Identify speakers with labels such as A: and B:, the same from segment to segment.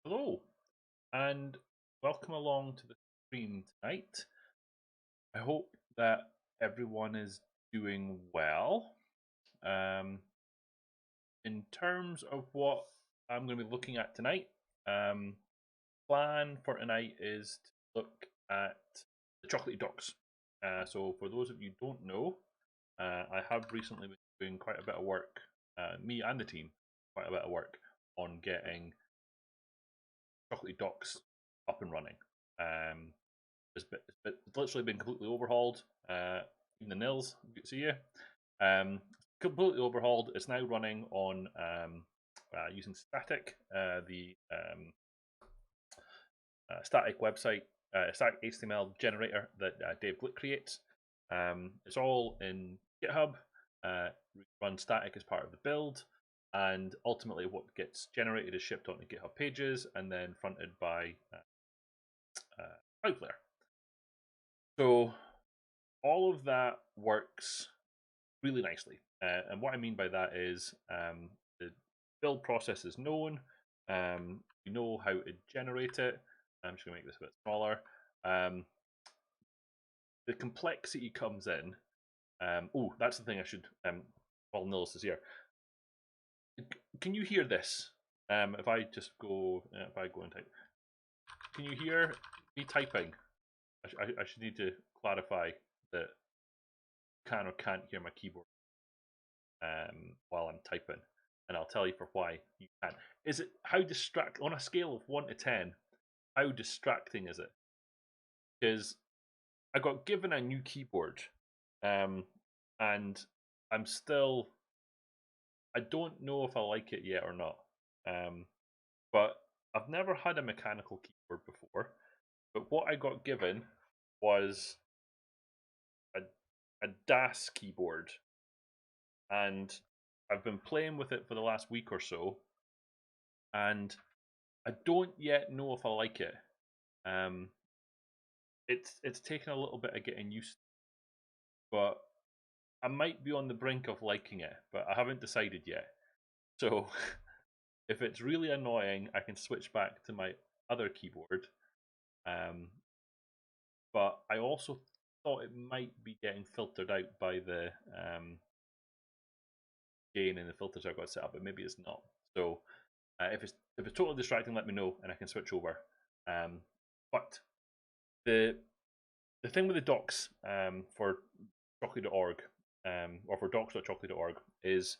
A: Hello, and welcome along to the stream tonight. I hope that everyone is doing well. Um, in terms of what I'm going to be looking at tonight, plan for tonight is to look at the Chocolatey docs. So, for those of you who don't know, I have recently been doing quite a bit of work, me and the team, quite a bit of work on getting Chocolatey docs up and running. It's literally been completely overhauled. Even the nils, you can see here. Completely overhauled. It's now running on using static, the static website, static HTML generator that Dave Glick creates. It's all in GitHub. Run static as part of the build, and ultimately what gets generated is shipped onto GitHub pages and then fronted by Cloudflare. So all of that works really nicely. And what I mean by that is the build process is known. You know how to generate it. I'm just going to make this a bit smaller. The complexity comes in. Oh, that's the thing I should. While Nils is here, can you hear this? If I just go, if I go and type, can you hear me typing? I should need to clarify that can or can't hear my keyboard while I'm typing, and I'll tell you for why you can. Is it how distract on a scale of 1 to 10? How distracting is it? Because I got given a new keyboard, and I'm still. I don't know if I like it yet or not. But I've never had a mechanical keyboard before. But what I got given was a DAS keyboard, and I've been playing with it for the last week or so, and I don't yet know if I like it. It's taken a little bit of getting used to, but I might be on the brink of liking it, but I haven't decided yet. So if it's really annoying, I can switch back to my other keyboard. But I also thought it might be getting filtered out by the gain and the filters I've got set up, but maybe it's not. So if it's totally distracting, let me know and I can switch over. But the thing with the docs for chocolatey.org or for docs.chocolatey.org is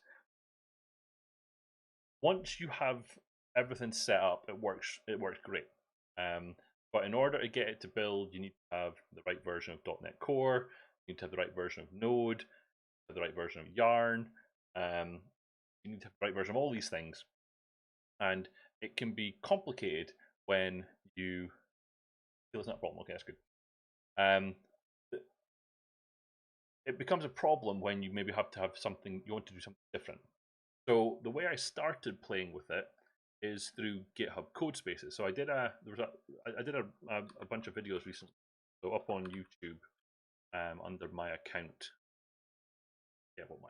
A: once you have everything set up, it works great. But in order to get it to build, you need to have the right version of .NET Core, you need to have the right version of Node, the right version of Yarn. You need to have the right version of all these things, and it can be complicated when you feel it's not a problem. Okay, that's good. It becomes a problem when you maybe have to have something, you want to do something different. So the way I started playing with it is through GitHub Codespaces. So I did a bunch of videos recently, so up on YouTube under my account. Yeah, what my.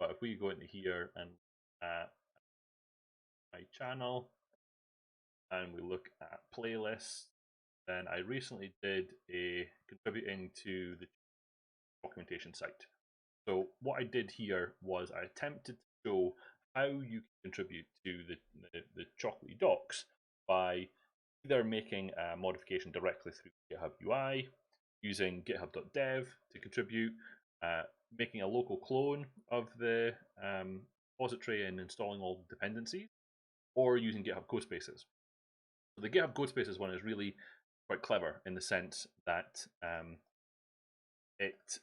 A: But if we go into here and my channel and we look at playlists, then I recently did a contributing to the documentation site. So what I did here was I attempted to show how you can contribute to the Chocolatey docs by either making a modification directly through GitHub UI, using github.dev to contribute, making a local clone of the repository and installing all the dependencies, or using GitHub Codespaces. So the GitHub Codespaces one is really quite clever in the sense that it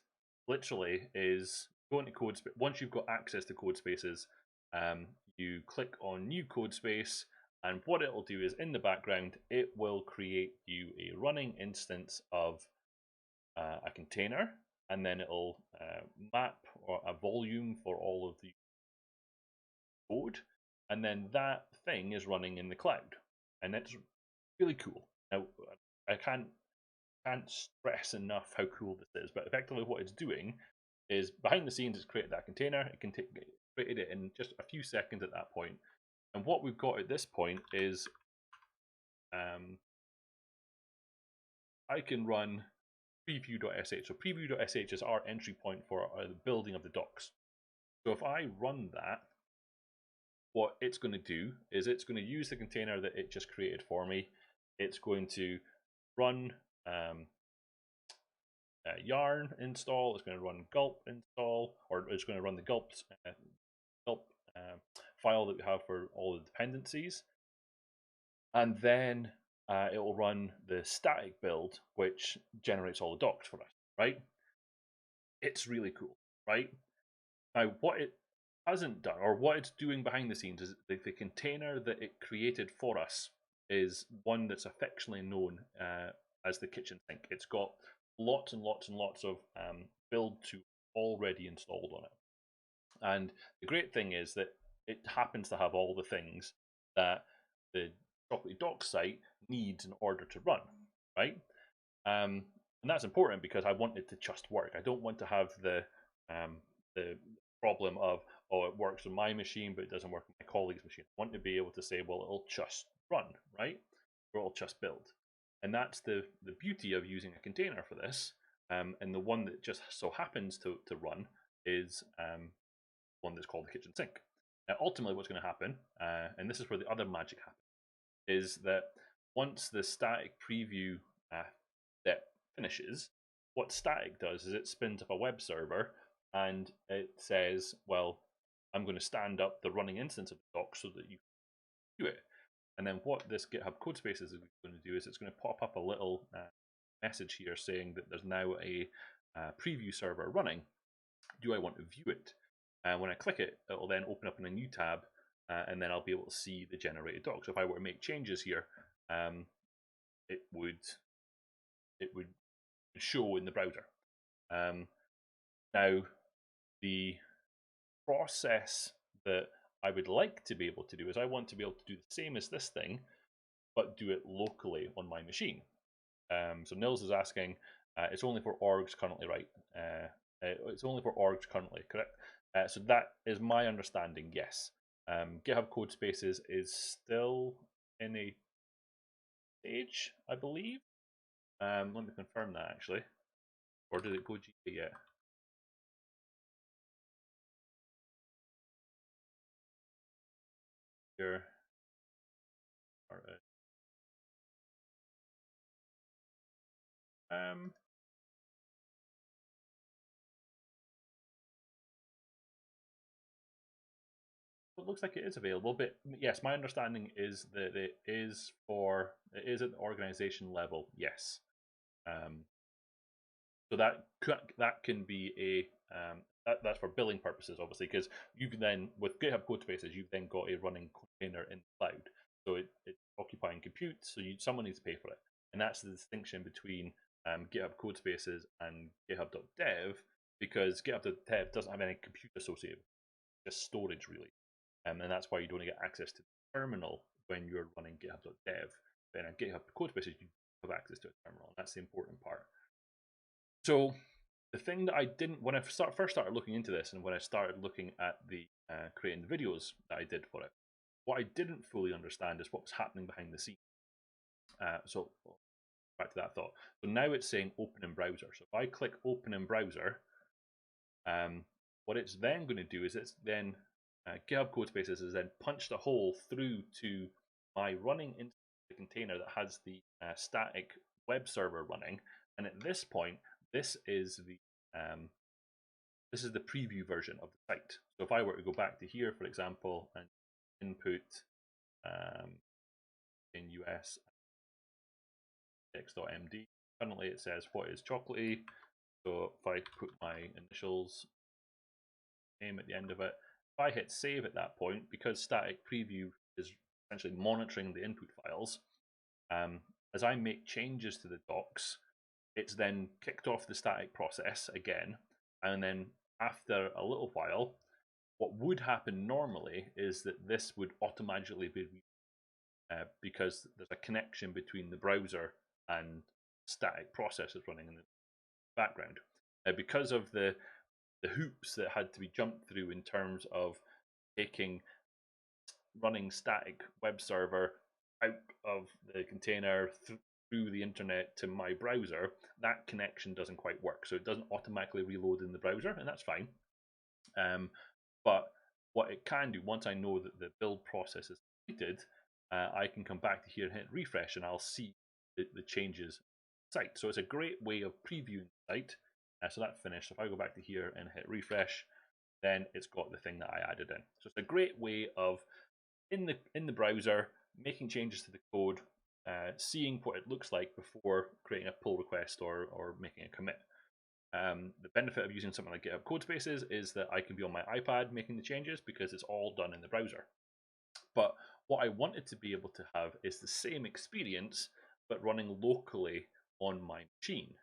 A: literally is going to Codespace. Once you've got access to Codespaces, you click on New Codespace, and what it will do is in the background, it will create you a running instance of a container, and then it'll map or a volume for all of the code, and then that thing is running in the cloud, and it's really cool. Now, I can't stress enough how cool this is, but effectively what it's doing is behind the scenes it's created that container. It can created it in just a few seconds at that point, And what we've got at this point is I can run preview.sh. So preview.sh is our entry point for the building of the docs. So if I run that, what it's going to do is it's going to use the container that it just created for me. It's going to run yarn install, it's going to run gulp install, or it's going to run the gulp file that we have for all the dependencies. And then it will run the static build, which generates all the docs for us, right? It's really cool, right? Now, what it hasn't done, or what it's doing behind the scenes, is the container that it created for us is one that's affectionately known as the kitchen sink. It's got lots and lots and lots of build to already installed on it. And the great thing is that it happens to have all the things that the Chocolatey doc site needs in order to run, right? And that's important because I want it to just work. I don't want to have the problem of, oh, it works on my machine, but it doesn't work on my colleague's machine. I want to be able to say, well, it'll just run, right? Or it'll just build. And that's the beauty of using a container for this. And the one that just so happens to run is one that's called the kitchen sink. Now, ultimately, what's going to happen, and this is where the other magic happens, is that once the static preview step finishes, what static does is it spins up a web server and it says, well, I'm going to stand up the running instance of the doc so that you can do it. And then what this GitHub Codespaces is going to do is it's going to pop up a little message here saying that there's now a preview server running. Do I want to view it? And when I click it, it will then open up in a new tab, and then I'll be able to see the generated doc. So if I were to make changes here, it would show in the browser. Now, the process that I would like to be able to do is I want to be able to do the same as this thing, but do it locally on my machine. So Nils is asking, it's only for orgs currently, right? It's only for orgs currently, correct? So that is my understanding, yes. GitHub Codespaces is still in a stage, I believe. Let me confirm that actually. Or did it go GA yet? Here. It looks like it is available, but yes, my understanding is that it is at the organization level. Yes, so that can be that's for billing purposes, obviously, because you've then with GitHub Codespaces you've then got a running container in the cloud, so it's occupying compute, so someone needs to pay for it, and that's the distinction between GitHub Codespaces and GitHub.dev, because GitHub.dev doesn't have any compute associated, just storage really. And that's why you don't get access to the terminal when you're running GitHub.dev. Then at GitHub Codespaces, you have access to a terminal, and that's the important part. So the thing that I didn't, when I first started looking into this, and when I started looking at the creating the videos that I did for it, what I didn't fully understand is what was happening behind the scenes. So back to that thought. So now it's saying open in browser. So if I click open in browser, what it's then going to do is it's then GitHub Codespaces has then punched a hole through to my running instance of the container that has the static web server running, and at this point, this is the preview version of the site. So if I were to go back to here, for example, and input in US text.md, currently it says what is Chocolatey. So if I put my initials name at the end of it, if I hit save at that point, because static preview is essentially monitoring the input files, as I make changes to the docs, it's then kicked off the static process again, and then after a little while, what would happen normally is that this would automatically be because there's a connection between the browser and static processes running in the background. Because of the hoops that had to be jumped through in terms of taking running static web server out of the container through the internet to my browser, that connection doesn't quite work. So it doesn't automatically reload in the browser, and that's fine. But what it can do, once I know that the build process is completed, I can come back to here and hit refresh, and I'll see the changes site. So it's a great way of previewing the site. So that's finished. So if I go back to here and hit refresh, then it's got the thing that I added in. So it's a great way of in the browser making changes to the code, seeing what it looks like before creating a pull request or making a commit. The benefit of using something like GitHub Codespaces is that I can be on my iPad making the changes because it's all done in the browser. But what I wanted to be able to have is the same experience, but running locally on my machine,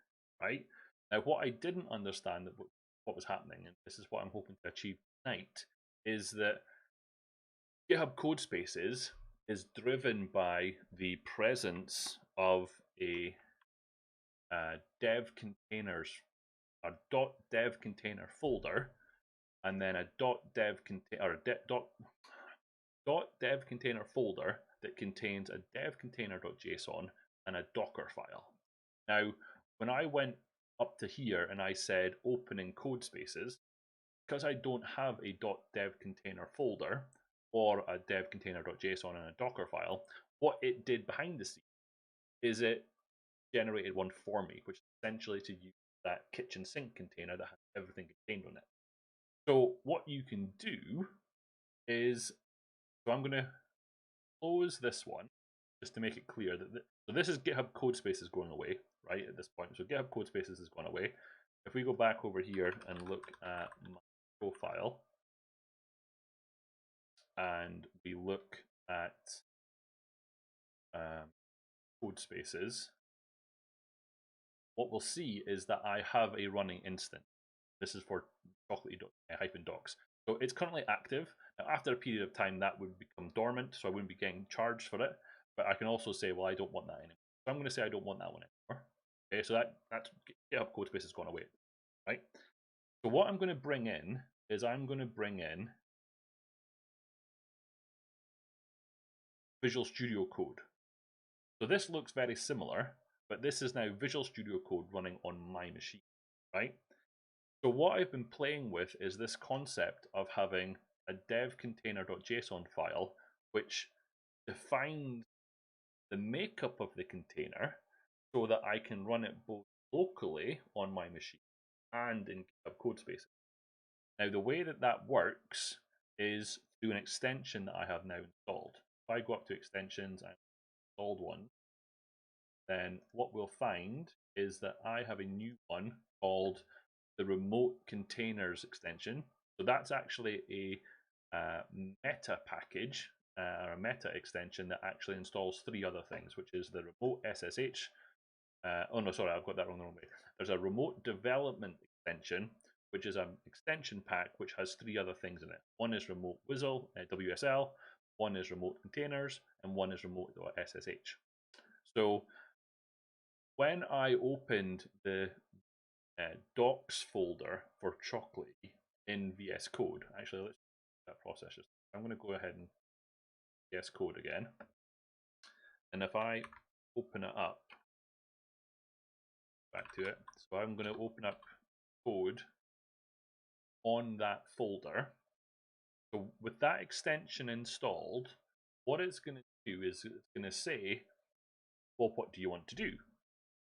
A: right? Now, what I didn't understand that what was happening, and this is what I'm hoping to achieve tonight, is that GitHub Codespaces is driven by the presence of a dev containers, a .dev container folder, and then a .dev container folder that contains a dev container.json and a Docker file. Now, when I went up to here and I said opening Codespaces, because I don't have a .dev container folder or a dev container.json and a Docker file, what it did behind the scenes is it generated one for me, which is essentially to use that kitchen sink container that has everything contained on it. So what you can do is, so I'm going to close this one just to make it clear that so this is GitHub Codespaces going away, right, at this point. So GitHub Codespaces has gone away. If we go back over here and look at my profile, and we look at Codespaces, what we'll see is that I have a running instance. This is for Chocolatey-docs. So it's currently active. Now, after a period of time, that would become dormant, so I wouldn't be getting charged for it. But I can also say, well, I don't want that anymore. So I'm going to say I don't want that one anymore. Okay, so that's GitHub Codespace has gone away, right? So what I'm going to bring in is I'm going to bring in Visual Studio Code. So this looks very similar, but this is now Visual Studio Code running on my machine, right? So what I've been playing with is this concept of having a dev container.json file, which defines the makeup of the container so that I can run it both locally on my machine and in GitHub Codespaces. Now, the way that that works is through an extension that I have now installed. If I go up to extensions and installed one, then what we'll find is that I have a new one called the remote containers extension. So that's actually a meta package or a meta extension that actually installs three other things, which is the remote SSH. Oh no, sorry, I've got that wrong the wrong way. There's a remote development extension, which is an extension pack which has three other things in it. One is remote WSL, one is remote containers, and one is remote SSH. So when I opened the docs folder for Chocolatey in VS Code, actually let's do that process. I'm going to go ahead and VS Code again, and if I open it up, back to it. So I'm going to open up code on that folder. So with that extension installed, what it's going to do is it's going to say, well, what do you want to do?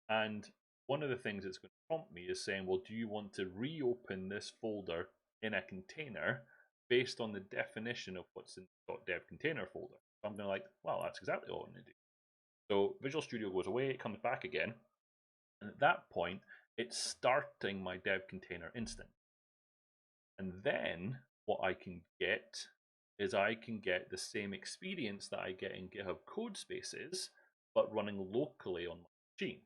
A: And one of the things it's going to prompt me is saying, well, do you want to reopen this folder in a container based on the definition of what's in the .dev container folder? So I'm going to like, well, that's exactly what I'm going to do. So Visual Studio goes away, it comes back again. And at that point, it's starting my dev container instance. And then what I can get is I can get the same experience that I get in GitHub Codespaces, but running locally on my machine.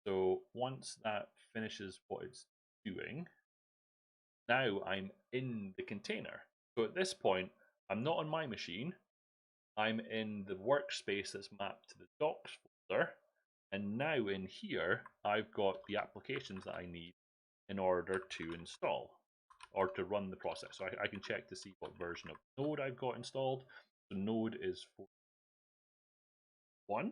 A: So once that finishes what it's doing, now I'm in the container. So at this point, I'm not on my machine. I'm in the workspace that's mapped to the docs folder. And now in here, I've got the applications that I need in order to install. or to run the process. So I can check to see what version of Node I've got installed. So Node is 4.1.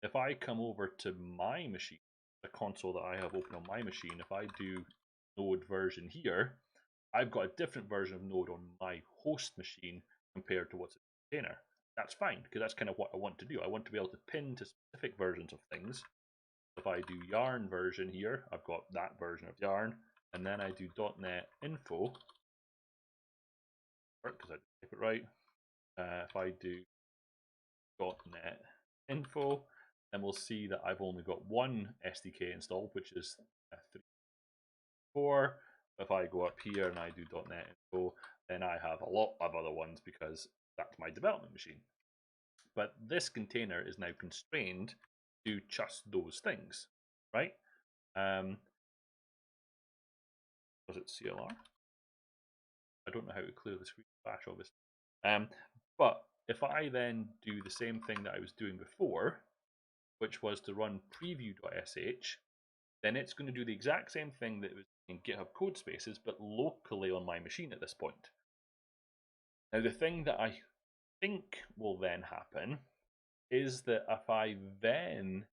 A: If I come over to my machine, the console that I have open on my machine, if I do Node version here, I've got a different version of Node on my host machine compared to what's in the container. That's fine, because that's kind of what I want to do. I want to be able to pin to specific versions of things. If I do yarn version here, I've got that version of yarn, and then I do .NET info, because I didn't type it right. If I do .NET info, then we'll see that I've only got one SDK installed, which is 3.4. If I go up here and I do .NET info, then I have a lot of other ones because that's my development machine. But this container is now constrained to just those things, right? Was it CLR? I don't know how to clear the screen bash, obviously. But if I then do the same thing that I was doing before, which was to run preview.sh, then it's going to do the exact same thing that it was in GitHub Codespaces, but locally on my machine at this point. Now, the thing that I think will then happen is that if I then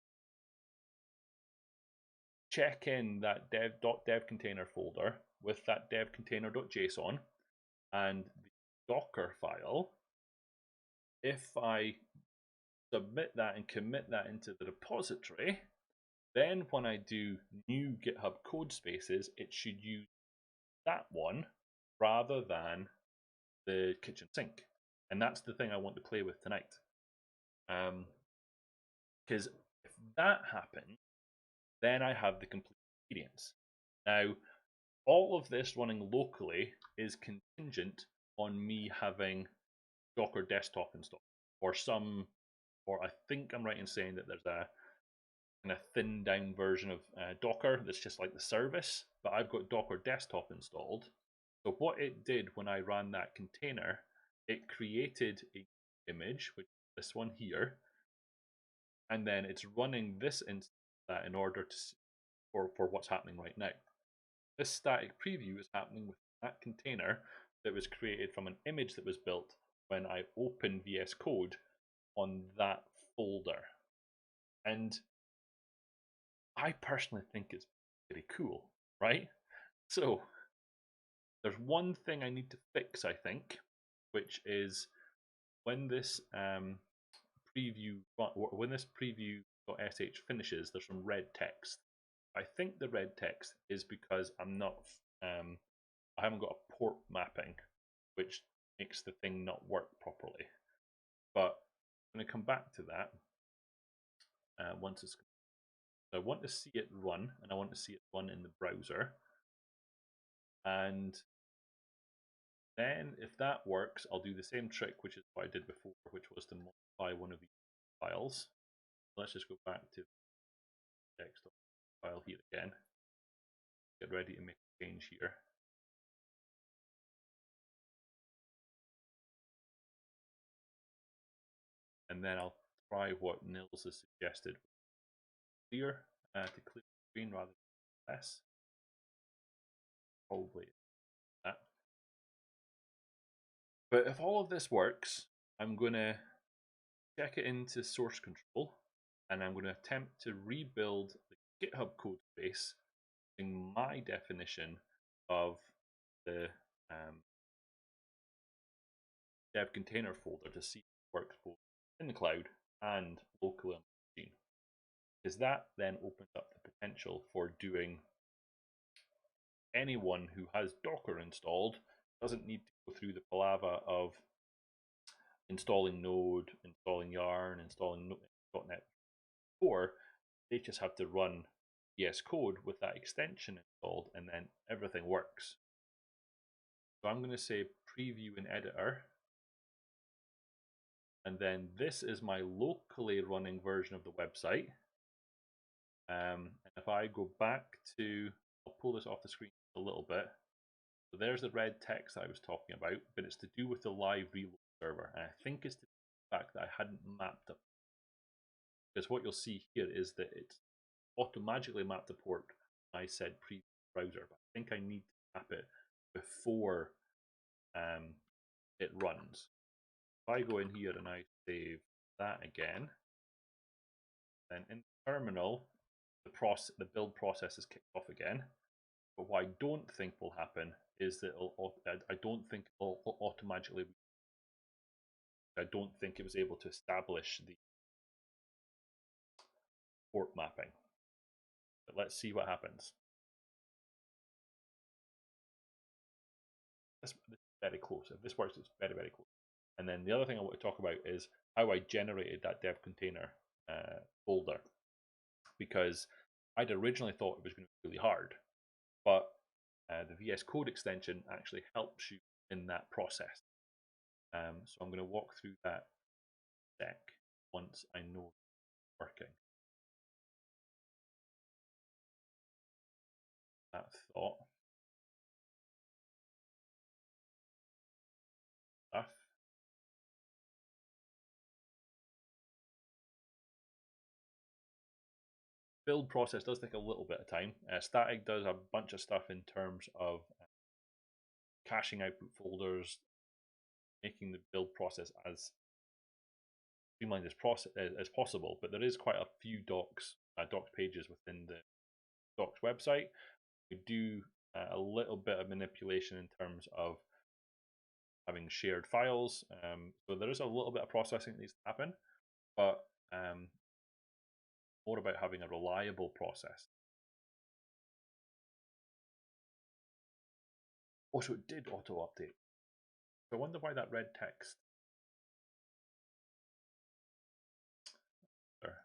A: check in that dev.devcontainer folder with that devcontainer.json and the Docker file, if I submit that and commit that into the repository, then when I do new GitHub Codespaces, it should use that one rather than the kitchen sink. And that's the thing I want to play with tonight. Because if that happens, then I have the complete experience. Now, all of this running locally is contingent on me having Docker Desktop installed, or I think I'm right in saying that there's a kind of thinned down version of Docker that's just like the service, but I've got Docker Desktop installed. So what it did when I ran that container, it created an image, which is this one here, and then it's running this instance in order to for what's happening right now. This static preview is happening with that container that was created from an image that was built when I opened VS Code on that folder. And I personally think it's pretty cool, right? So there's one thing I need to fix, I think, which is when this preview.sh finishes, there's some red text. I think the red text is because I haven't got a port mapping, which makes the thing not work properly. But I'm going to come back to that once it's. So I want to see it run, and I want to see it run in the browser. And then if that works, I'll do the same trick, which is what I did before, which was to modify one of these files. Let's just go back to the desktop file here again. Get ready to make a change here. And then I'll try what Nils has suggested. Clear to clear the screen rather than less. Probably that. But if all of this works, I'm going to check it into source control, and I'm going to attempt to rebuild the GitHub Codespace using my definition of the dev container folder to see if it works both in the cloud and locally on the machine. Because that then opens up the potential for doing anyone who has Docker installed doesn't need to go through the palaver of installing Node, installing Yarn, installing .NET 4. They just have to run VS Code with that extension installed, and then everything works. So I'm going to say preview in editor, and then this is my locally running version of the website. And if I go back to, I'll pull this off the screen a little bit. So there's the red text I was talking about, but it's to do with the live reload server. And I think it's the fact that I hadn't mapped it. Because what you'll see here is that it's automatically mapped the port I said pre-browser, but I think I need to map it before it runs. If I go in here and I save that again, then in the terminal, the build process is kicked off again. But what I don't think will happen is that I don't think it'll automatically. I don't think it was able to establish the port mapping. But let's see what happens. This is very close. If this works, it's very, very close. And then the other thing I want to talk about is how I generated that dev container folder, because I'd originally thought it was going to be really hard, but the VS Code extension actually helps you in that process. So I'm going to walk through that deck once I know it's working. That thought. Stuff. Build process does take a little bit of time. Static does a bunch of stuff in terms of caching output folders, making the build process as streamlined as possible. But there is quite a few docs pages within the docs website. We do a little bit of manipulation in terms of having shared files. So there is a little bit of processing that needs to happen, but more about having a reliable process. Also, it did auto-update. So I wonder why that red text. There.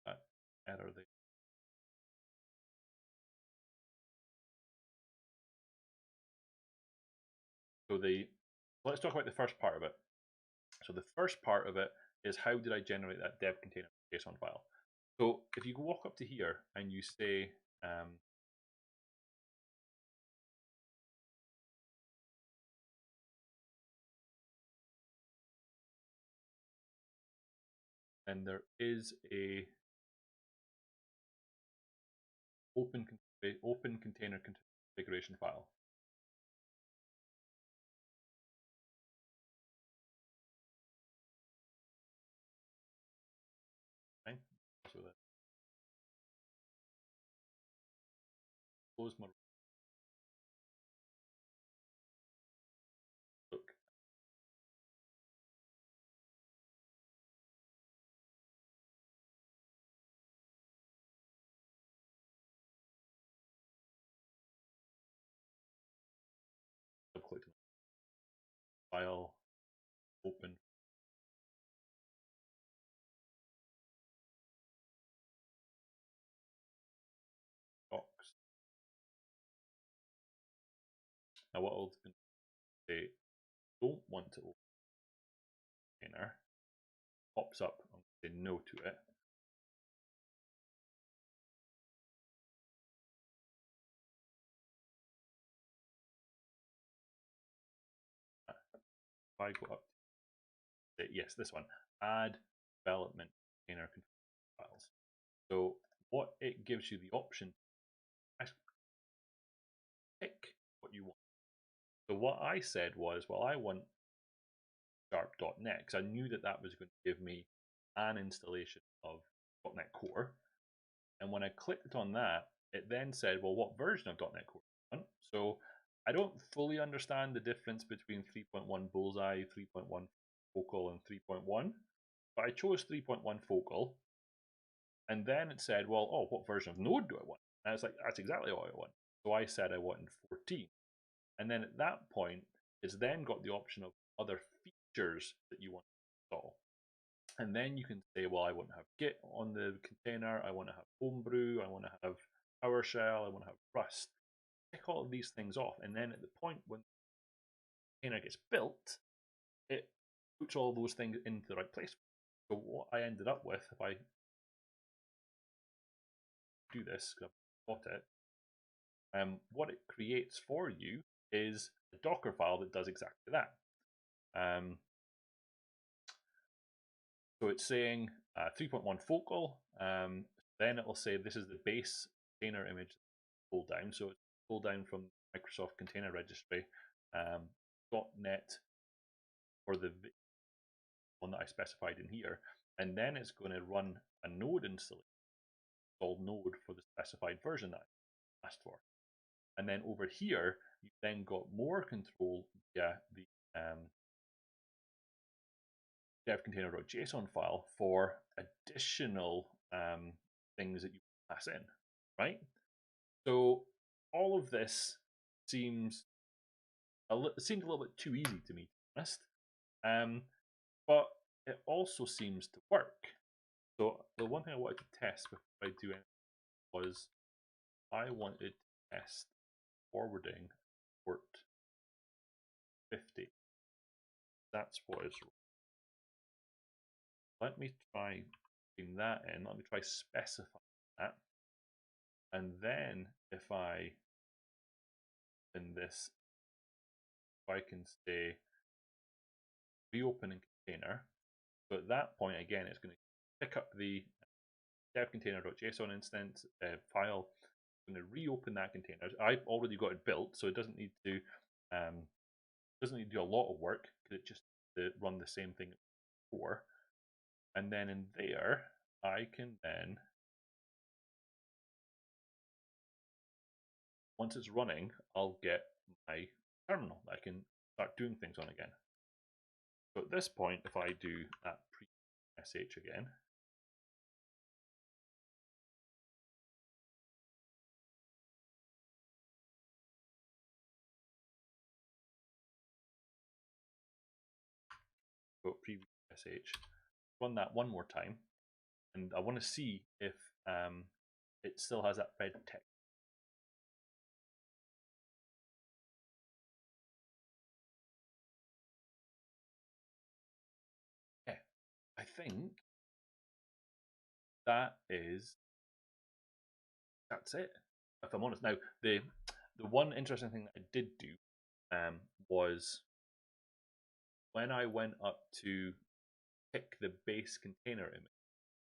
A: That error there. So let's talk about the first part of it. So the first part of it is, how did I generate that dev container JSON file? So if you walk up to here and you say and there is a open container configuration file. Right? So that close my look. I've clicked on file, open docs. Now what I'll say, don't want to open container, pops up, I'm going to say no to it. If I go up to say, yes, this one, add development container files. So what it gives you the option, pick what you want. So what I said was, well, I want sharp.net, because I knew that that was going to give me an installation of .NET Core. And when I clicked on that, it then said, well, what version of .NET Core do you want? So I don't fully understand the difference between 3.1 Bullseye, 3.1 Focal, and 3.1, but I chose 3.1 Focal. And then it said, well, oh, what version of Node do I want? And I was like, that's exactly what I want. So I said I wanted 14. And then at that point, it's then got the option of other features that you want to install. And then you can say, well, I want to have Git on the container, I want to have Homebrew, I want to have PowerShell, I want to have Rust. Tick all of these things off. And then at the point when the container gets built, it puts all those things into the right place. So what I ended up with, if I do this, because I've got it, what it creates for you is a Docker file that does exactly that. So it's saying 3.1 focal. Then it will say this is the base container image pulled down. So it's pulled down from Microsoft Container Registry .NET for the one that I specified in here, and then it's going to run a node installation called node for the specified version that I asked for. And then over here, you've then got more control via the devcontainer.json file for additional things that you pass in, right? So all of this seems a little bit too easy to me, to be honest. But it also seems to work. So the one thing I wanted to test before I do anything was I wanted to test forwarding port 50. That's what is. Let me try putting that in. Let me try specifying that. And then if I in this, I can say reopening container. So at that point, again, it's going to pick up the devcontainer.json instance file. I'm going to reopen that container. I've already got it built, so it doesn't need to do a lot of work because it just run the same thing before. And then in there, I can then, once it's running, I'll get my terminal that I can start doing things on again. So at this point, if I do that pre-sh again, go preview sh, run that one more time, and I want to see if it still has that red text. Yeah, I think that's it. If I'm honest, now the one interesting thing that I did do was when I went up to pick the base container image,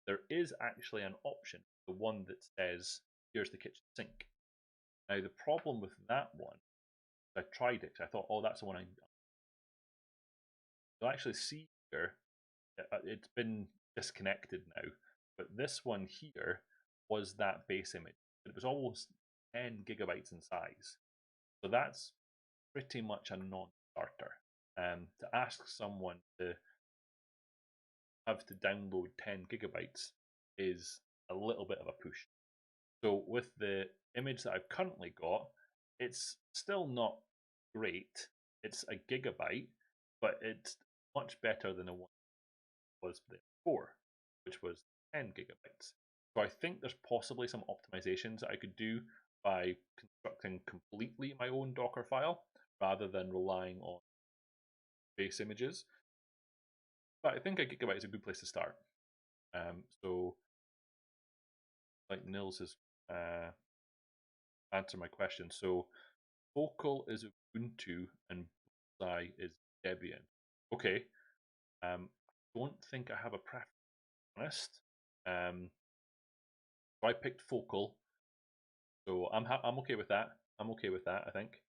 A: there is actually an option, the one that says here's the kitchen sink. Now the problem with that one, I tried it. I thought, oh, that's the one you'll actually see here. It's been disconnected now, but this one here was that base image. It was almost 10 gigabytes in size, so that's pretty much a non-starter. To ask someone to have to download 10 gigabytes is a little bit of a push. So with the image that I've currently got, it's still not great. It's a gigabyte, but it's much better than the one was before, which was 10 gigabytes. So I think there's possibly some optimizations that I could do by constructing completely my own Docker file rather than relying on base images. But I think a gigabyte is a good place to start. So, like Nils has answered my question. So, Focal is Ubuntu and Bullseye is Debian. Okay. I don't think I have a preference, to be honest. So I picked Focal, so I'm okay with that. I'm okay with that. I think.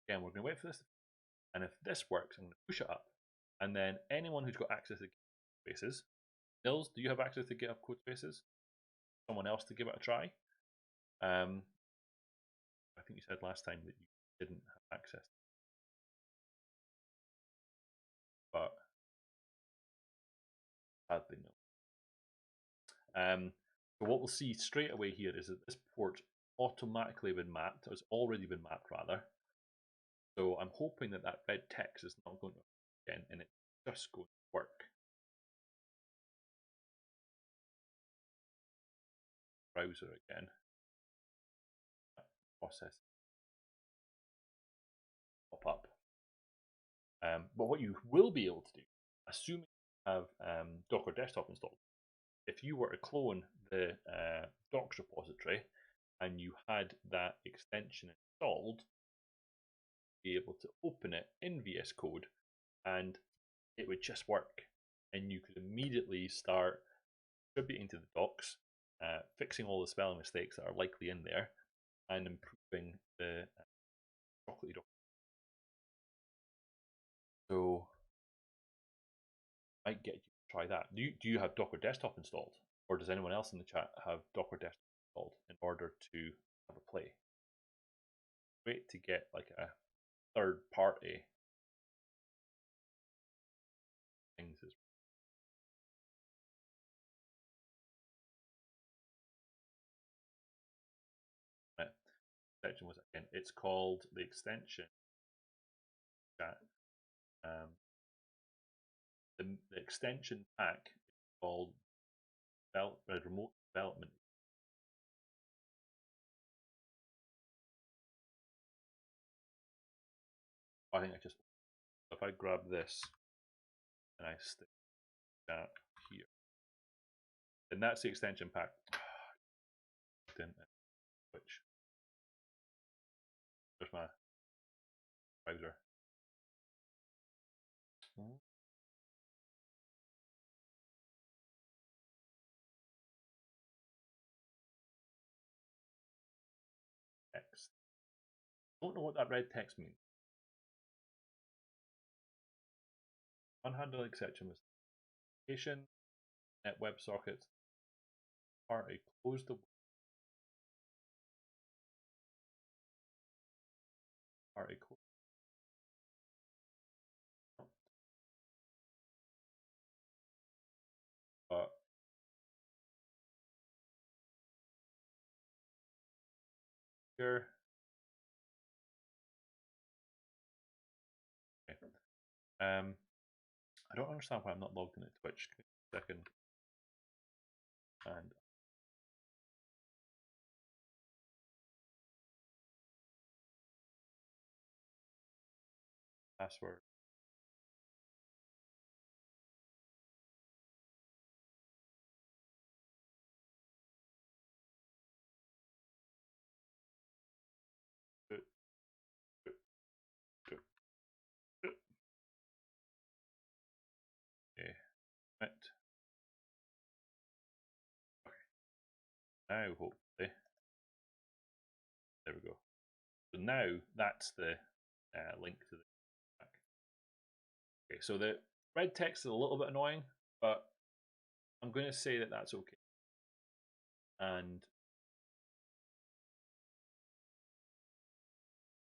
A: Again, we're going to wait for this, and if this works, I'm going to push it up, and then anyone who's got access to GitHub Codespaces, Nils, do you have access to GitHub Codespaces? Someone else to give it a try. I think you said last time that you didn't have access, but sadly no. So what we'll see straight away here is that this port automatically been mapped. It's already been mapped rather. So I'm hoping that that red text is not going to again, and it's just going to work. Browser again. Process pop up. But what you will be able to do, assuming you have Docker Desktop installed, if you were to clone the docs repository and you had that extension installed, be able to open it in VS Code and it would just work, and you could immediately start contributing to the docs, fixing all the spelling mistakes that are likely in there, and improving the Chocolatey doc. So I might get you to try that. Do you have Docker Desktop installed, or does anyone else in the chat have Docker Desktop installed in order to have a play? Great to get like a third party things as well. Section was again. It's called the extension chat. The extension pack is called remote development. I think if I grab this and I stick that here, then that's the extension pack. Which there's my browser. Text. Don't know what that red text means. Unhandled exception was location, net WebSockets, party close the party close. Here. Okay. I don't understand why I'm not logged in at Twitch. Give me a second. And password. Okay. Right. Okay. Now hopefully there we go. So now that's the link to the back. Okay, so the red text is a little bit annoying, but I'm going to say that that's okay. And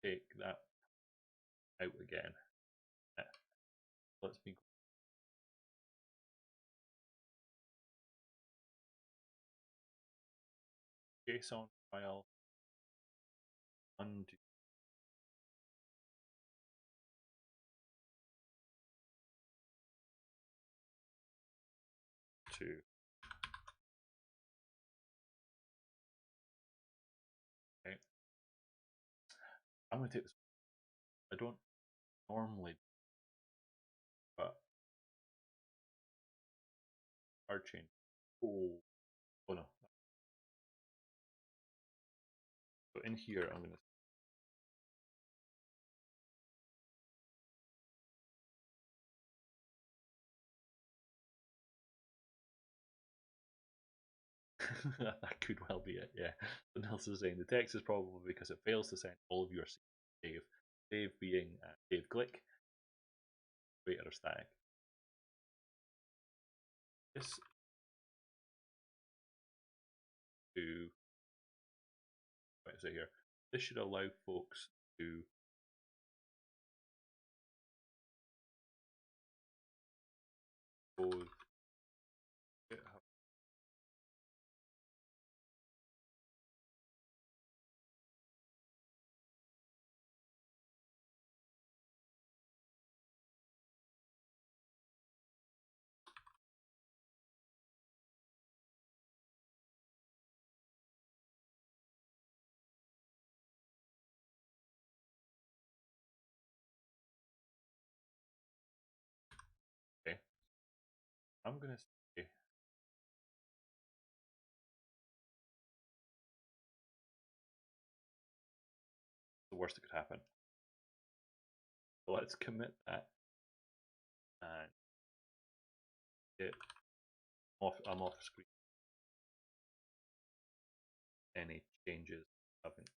A: take that out again. Let's be JSON file undo. To okay. I'm going to take this. I don't normally, but hard change. Oh no. So in here, I'm going to. That could well be it, yeah. But Nelson's saying the text is probably because it fails to send all of your Dave. Dave being Dave Glick, creator of static. This to what is it here? This should allow folks to both GitHub. Okay. I'm gonna say the worst that could happen. So let's commit that and it I'm off screen. Any changes haven't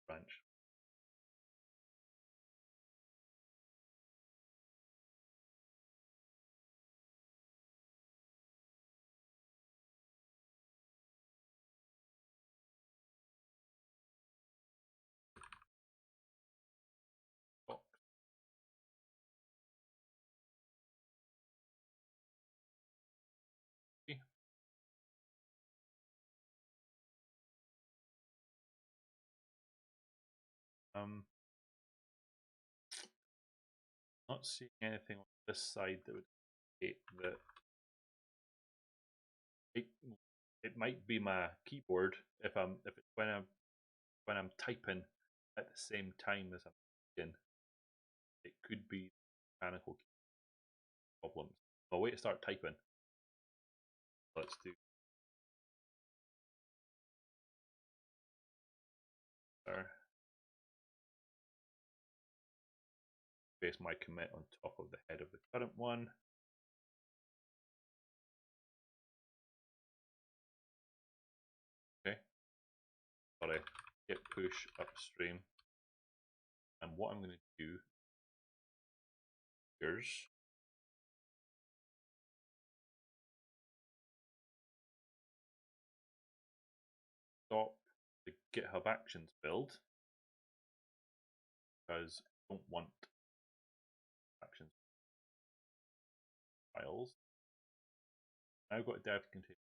A: branch. Okay. Not seeing anything on this side that would indicate that it might be my keyboard if it's when I'm typing at the same time as I'm speaking. It could be mechanical problems. I'll wait to start typing. Let's do there. Paste my commit on top of the head of the current one. Okay. Sorry. Git push upstream. And what I'm going to do here's stop the GitHub Actions build because I don't want actions files. Now I've got a dev container.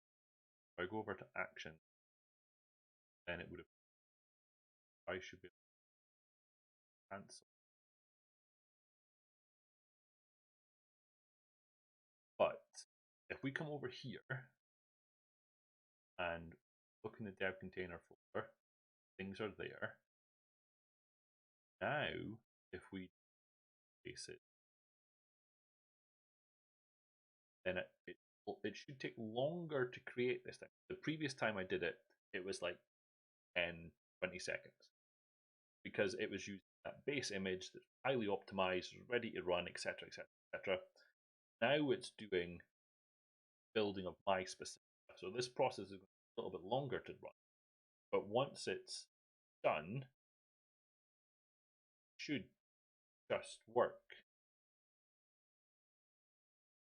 A: If I go over to action, then it would have I should be able to cancel. But if we come over here and look in the dev container folder, things are there. Now, if we paste it, then it should take longer to create this thing. The previous time I did it, it was like 10, 20 seconds because it was using that base image that's highly optimized, ready to run, etc., etc., etc. Now it's doing building of my specific stuff. So this process is a little bit longer to run. But once it's done, it should just work.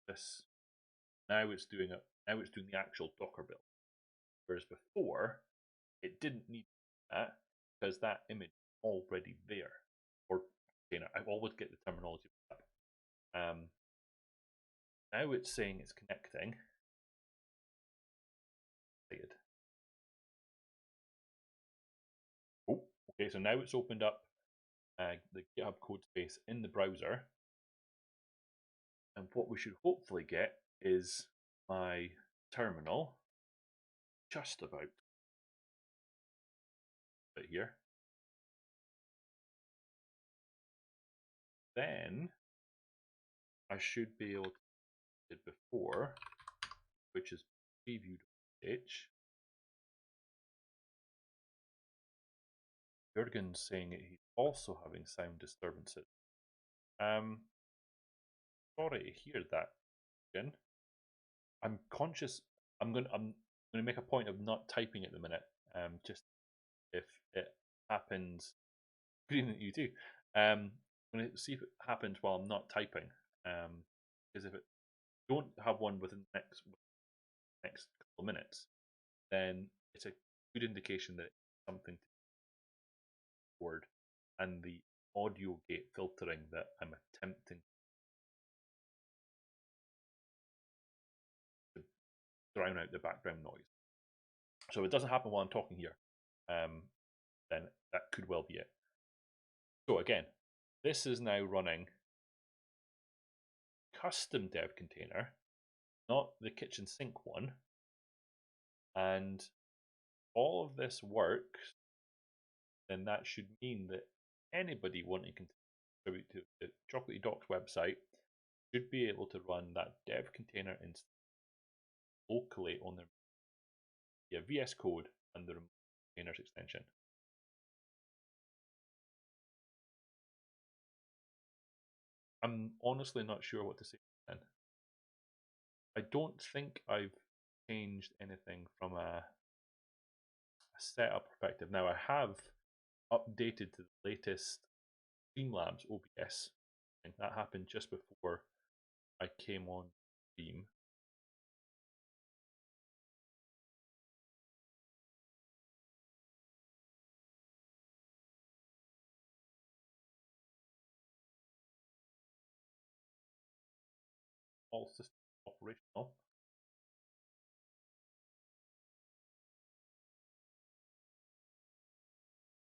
A: This now it's doing the actual Docker build. Whereas before, it didn't need that because that image is already there. Or container. I always get the terminology up. Now it's saying it's connecting. Oh, okay, so now it's opened up the GitHub Codespace in the browser. And what we should hopefully get is my terminal just about here. Then I should be able to do it before, which is preview.h. Jürgen's saying that he's also having sound disturbances. Sorry to hear that, Jürgen. I'm conscious. I'm going to make a point of not typing at the minute. Just if it happens, green at you too. I'm going to see if it happens while I'm not typing. Because if it don't have one within the next couple of minutes, then it's a good indication that it's something to record and the audio gate filtering that I'm attempting to drown out the background noise. So if it doesn't happen while I'm talking here, then that could well be it. So again, this is now running custom dev container, not the kitchen sink one. And all of this works, then that should mean that anybody wanting to contribute to the Chocolatey Docs website should be able to run that dev container instance locally on their VS Code and the remote containers extension. I'm honestly not sure what to say then. I don't think I've changed anything from a setup perspective. Now I have updated to the latest Streamlabs OBS, and that happened just before I came on Steam. All systems operational.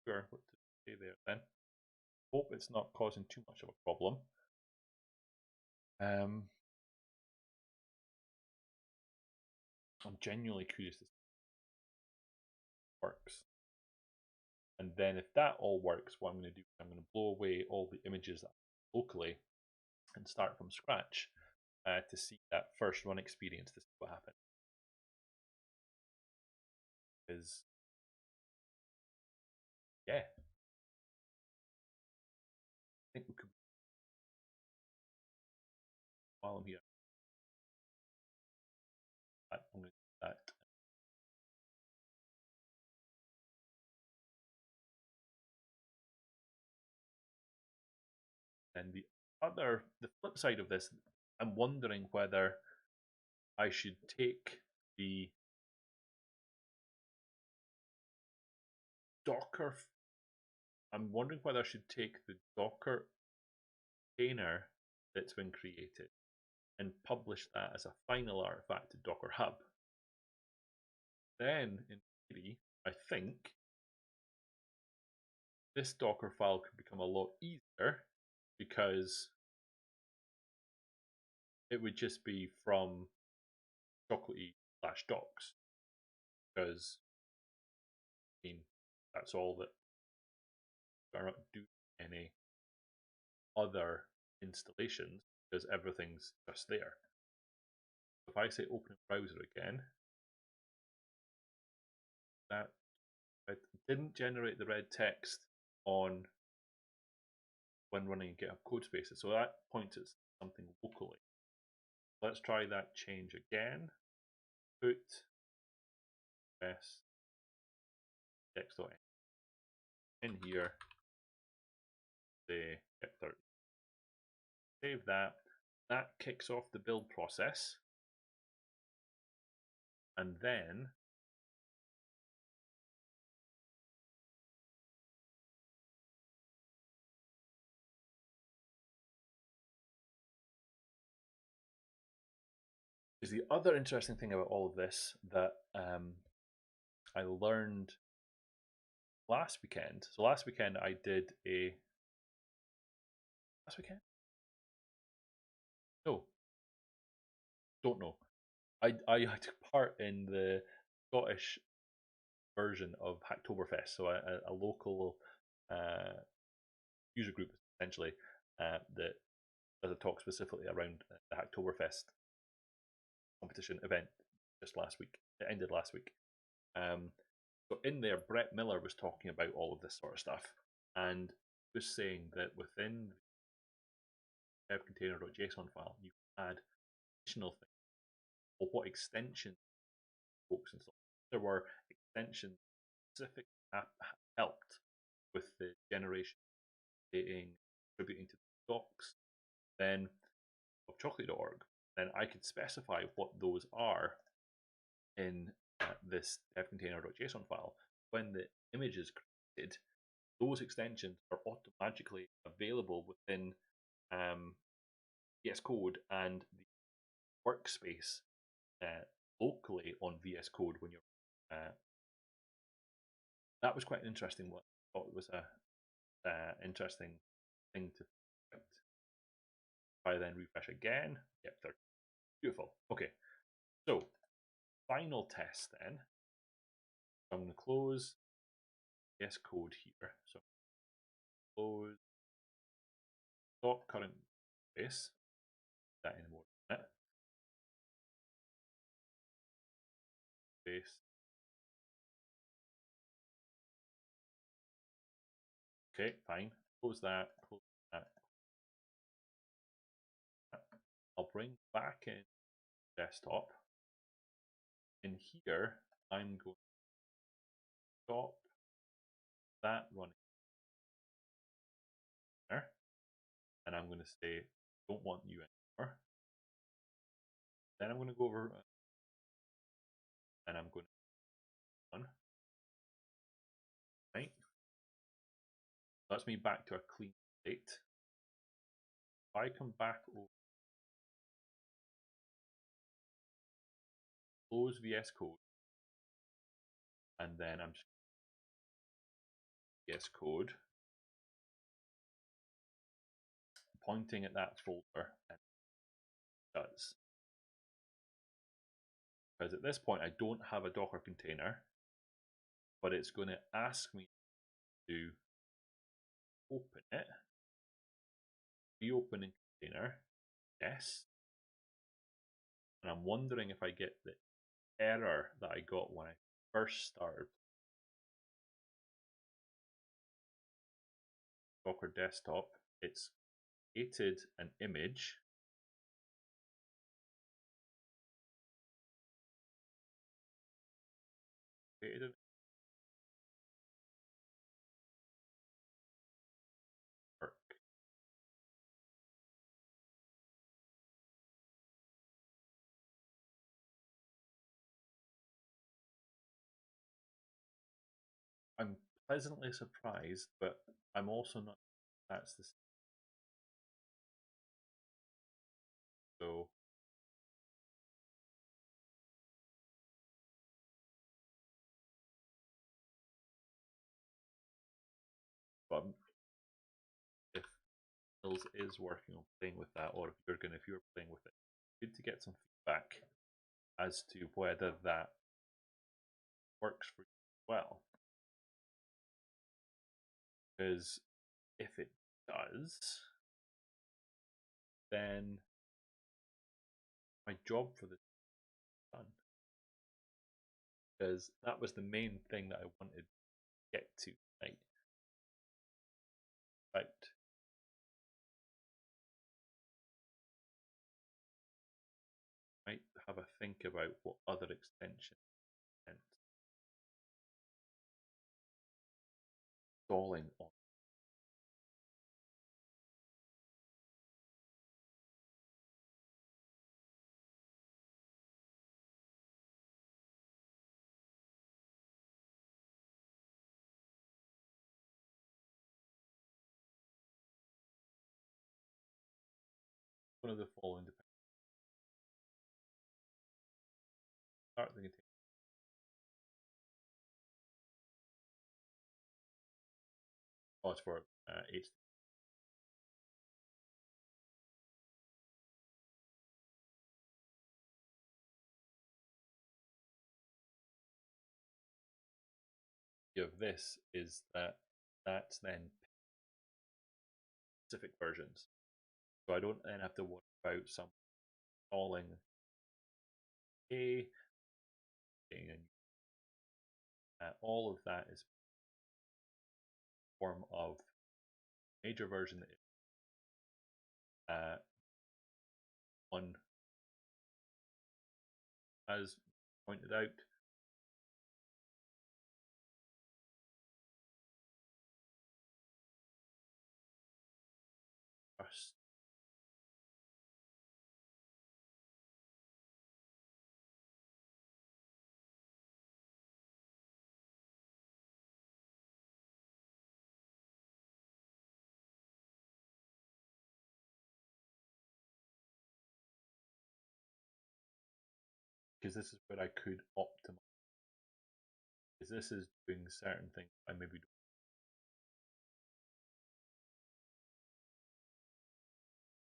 A: Sure, what to say there then. Hope it's not causing too much of a problem. I'm genuinely curious to see if it works. And then if that all works, what I'm going to do is I'm going to blow away all the images locally and start from scratch to see that first run experience to see what happens. Because, yeah, I think we could, while I'm here, I'm going to do that. And the flip side of this, I'm wondering whether I should take the Docker. I'm wondering whether I should take the Docker container that's been created and publish that as a final artifact to Docker Hub. Then, in theory, I think this Docker file could become a lot easier because it would just be from chocolatey/docs. Because, I mean, that's all that we're not doing any other installations because everything's just there. If I say open browser again, that it didn't generate the red text on when running GitHub Codespaces, so that points at something locally. Let's try that change again. Put s text.in in here, say get30. Save that. That kicks off the build process, and then is the other interesting thing about all of this that I learned last weekend. So last weekend I did a last weekend? No, don't know. I took part in the Scottish version of Hacktoberfest, so a local user group essentially that does a talk specifically around the Hacktoberfest competition event just last week. It ended last week. So in there, Brett Miller was talking about all of this sort of stuff, and was saying that within the devcontainer.json file, you can add additional things, or what extensions folks and so on. There were extensions specific helped with the generation, dating, contributing to the docs, then of chocolatey.org. Then I could specify what those are in this devcontainer.json file. When the image is created, those extensions are automatically available within VS Code and the workspace locally on VS Code when you're. That was quite an interesting one. I thought it was a interesting thing to think about. If I then refresh again, yep, they're beautiful. Okay, so final test then. I'm going to close VS Code here. So close, stop current space. That in more minute. Space. Okay, fine. Close that. Close that. I'll bring back in desktop. In here, I'm going to stop that running there, and I'm going to say, don't want you anymore. Then I'm going to go over and I'm going to run. Right? That's me back to a clean state. If I come back over, close VS Code, and then I'm just VS Code, pointing at that folder, and it does. Because at this point, I don't have a Docker container, but it's going to ask me to open it. Reopen in container, yes. And I'm wondering if I get the error that I got when I first started Docker desktop. It's created an image. Created an work. I'm pleasantly surprised, but I'm also not. That's the so. But if Hills is working on playing with that, or if you're playing with it, good to get some feedback as to whether that works for you as well. Because if it does, then my job for this is done. Because that was the main thing that I wanted to get to tonight. Right. Might have a think about what other extension and installing on. One of the following depends. Start the container. Oh, it's for HTTP. Of this is that that's then specific versions. So I don't then have to worry about some installing all of that is form of major version that one as pointed out. First, because this is where I could optimize. Because this is doing certain things I maybe don't.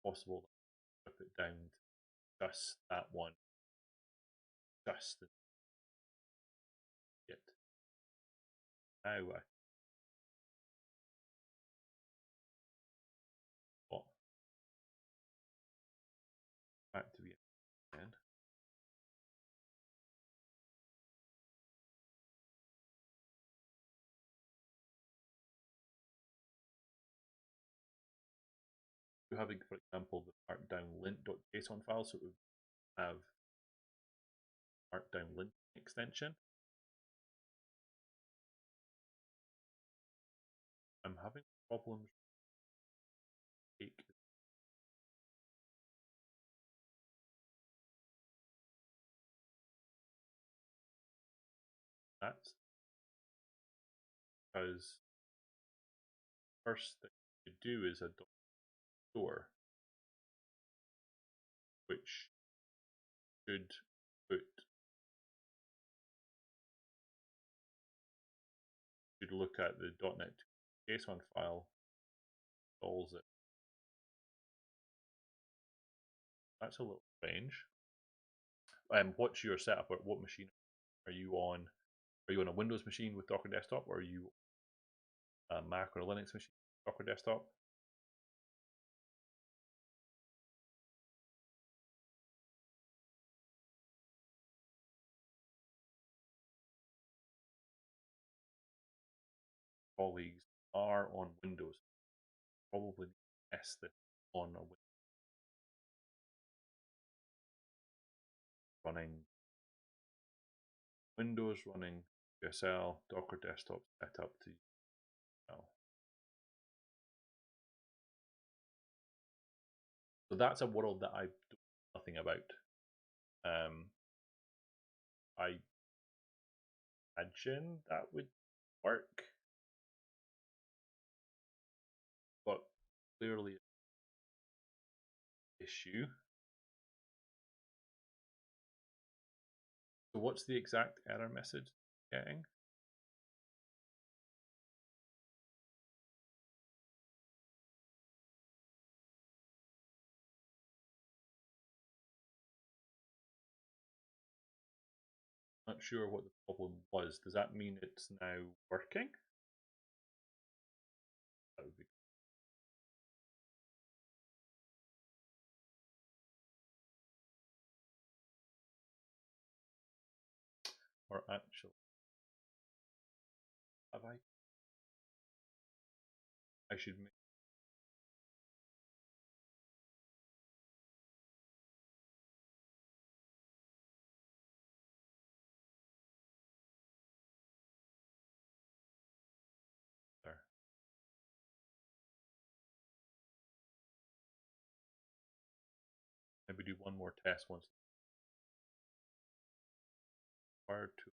A: Possible to put it down to just that one, just it. Now I got back to it again. having, for example, the markdown lint.json file, so it would have markdown lint extension. I'm having problems. That's because first thing you do is a store, which should put should look at the .NET JSON file, installs it. That's a little strange. What's your setup? What machine are you on? Are you on a Windows machine with Docker Desktop, or are you a Mac or a Linux machine with Docker Desktop? Colleagues are on Windows. Probably test this on a Windows running USL Docker Desktop setup to USL. So that's a world that I know nothing about. I imagine that would work, but clearly an issue. So what's the exact error message getting? Not sure what the problem was. Does that mean it's now working? That would be. Or actually, have I? I should make. There. Maybe do one more test once. Required to.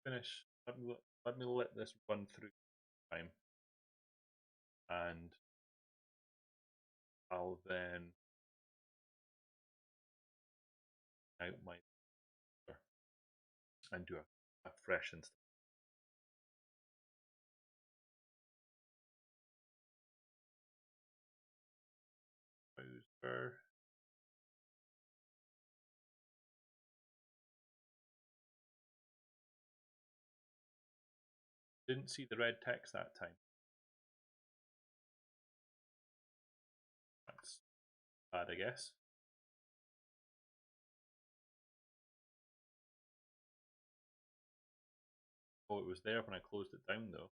A: Finish. Let me let this run through time, and I'll then out my and do a fresh install. Browser. Didn't see the red text that time. That's bad, I guess. Oh, it was there when I closed it down, though.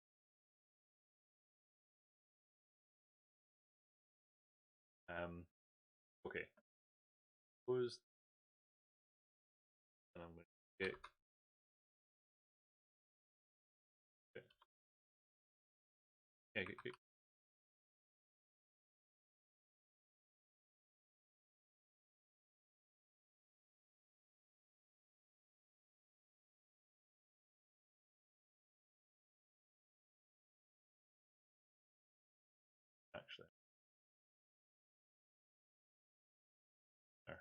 A: Okay. Closed. And I'm going to get. Yeah, get. Actually. There.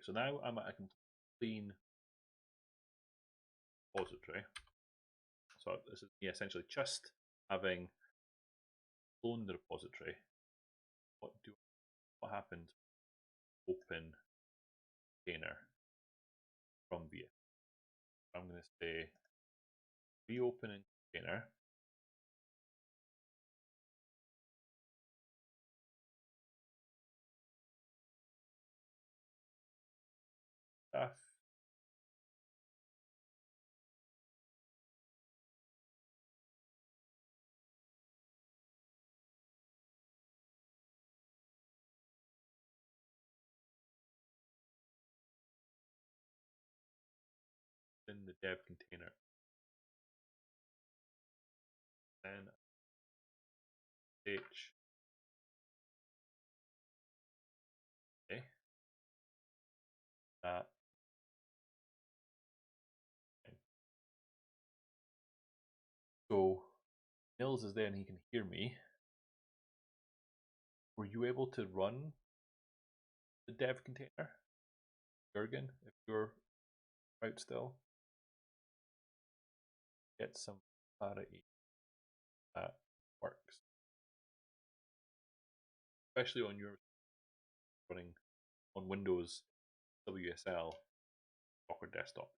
A: So now I'm at a clean repository. So this is me essentially just having cloned the repository. What happened? Open container from VS. I'm going to say reopening container. Stuff. In the dev container. Then h. Okay. That. So Nils is there and he can hear me. Were you able to run the dev container, Jurgen, if you're out still? Get some clarity that works. Especially on your running on Windows WSL Docker desktop.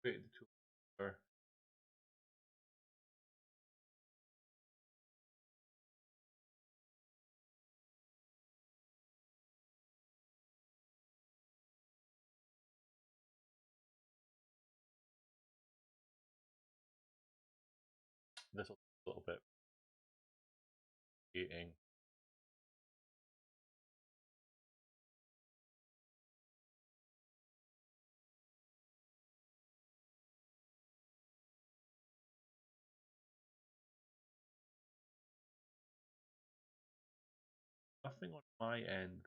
A: Create the tool for this a little bit creating. Nothing on my end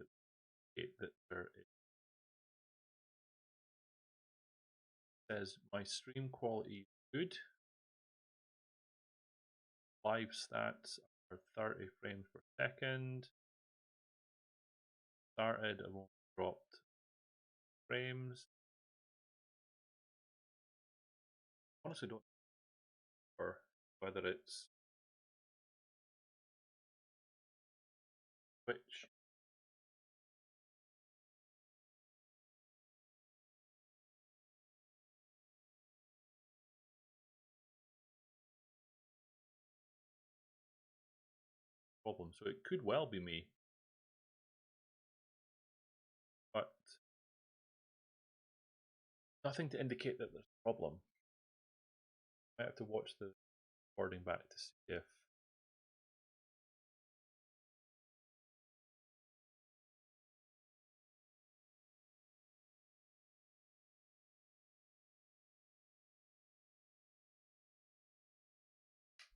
A: that there says my stream quality is good. Live stats are 30 frames per second. Started, I've only dropped frames. Honestly, don't know whether it's which problem. So it could well be me, but nothing to indicate that there's a problem. I have to watch the recording back to see if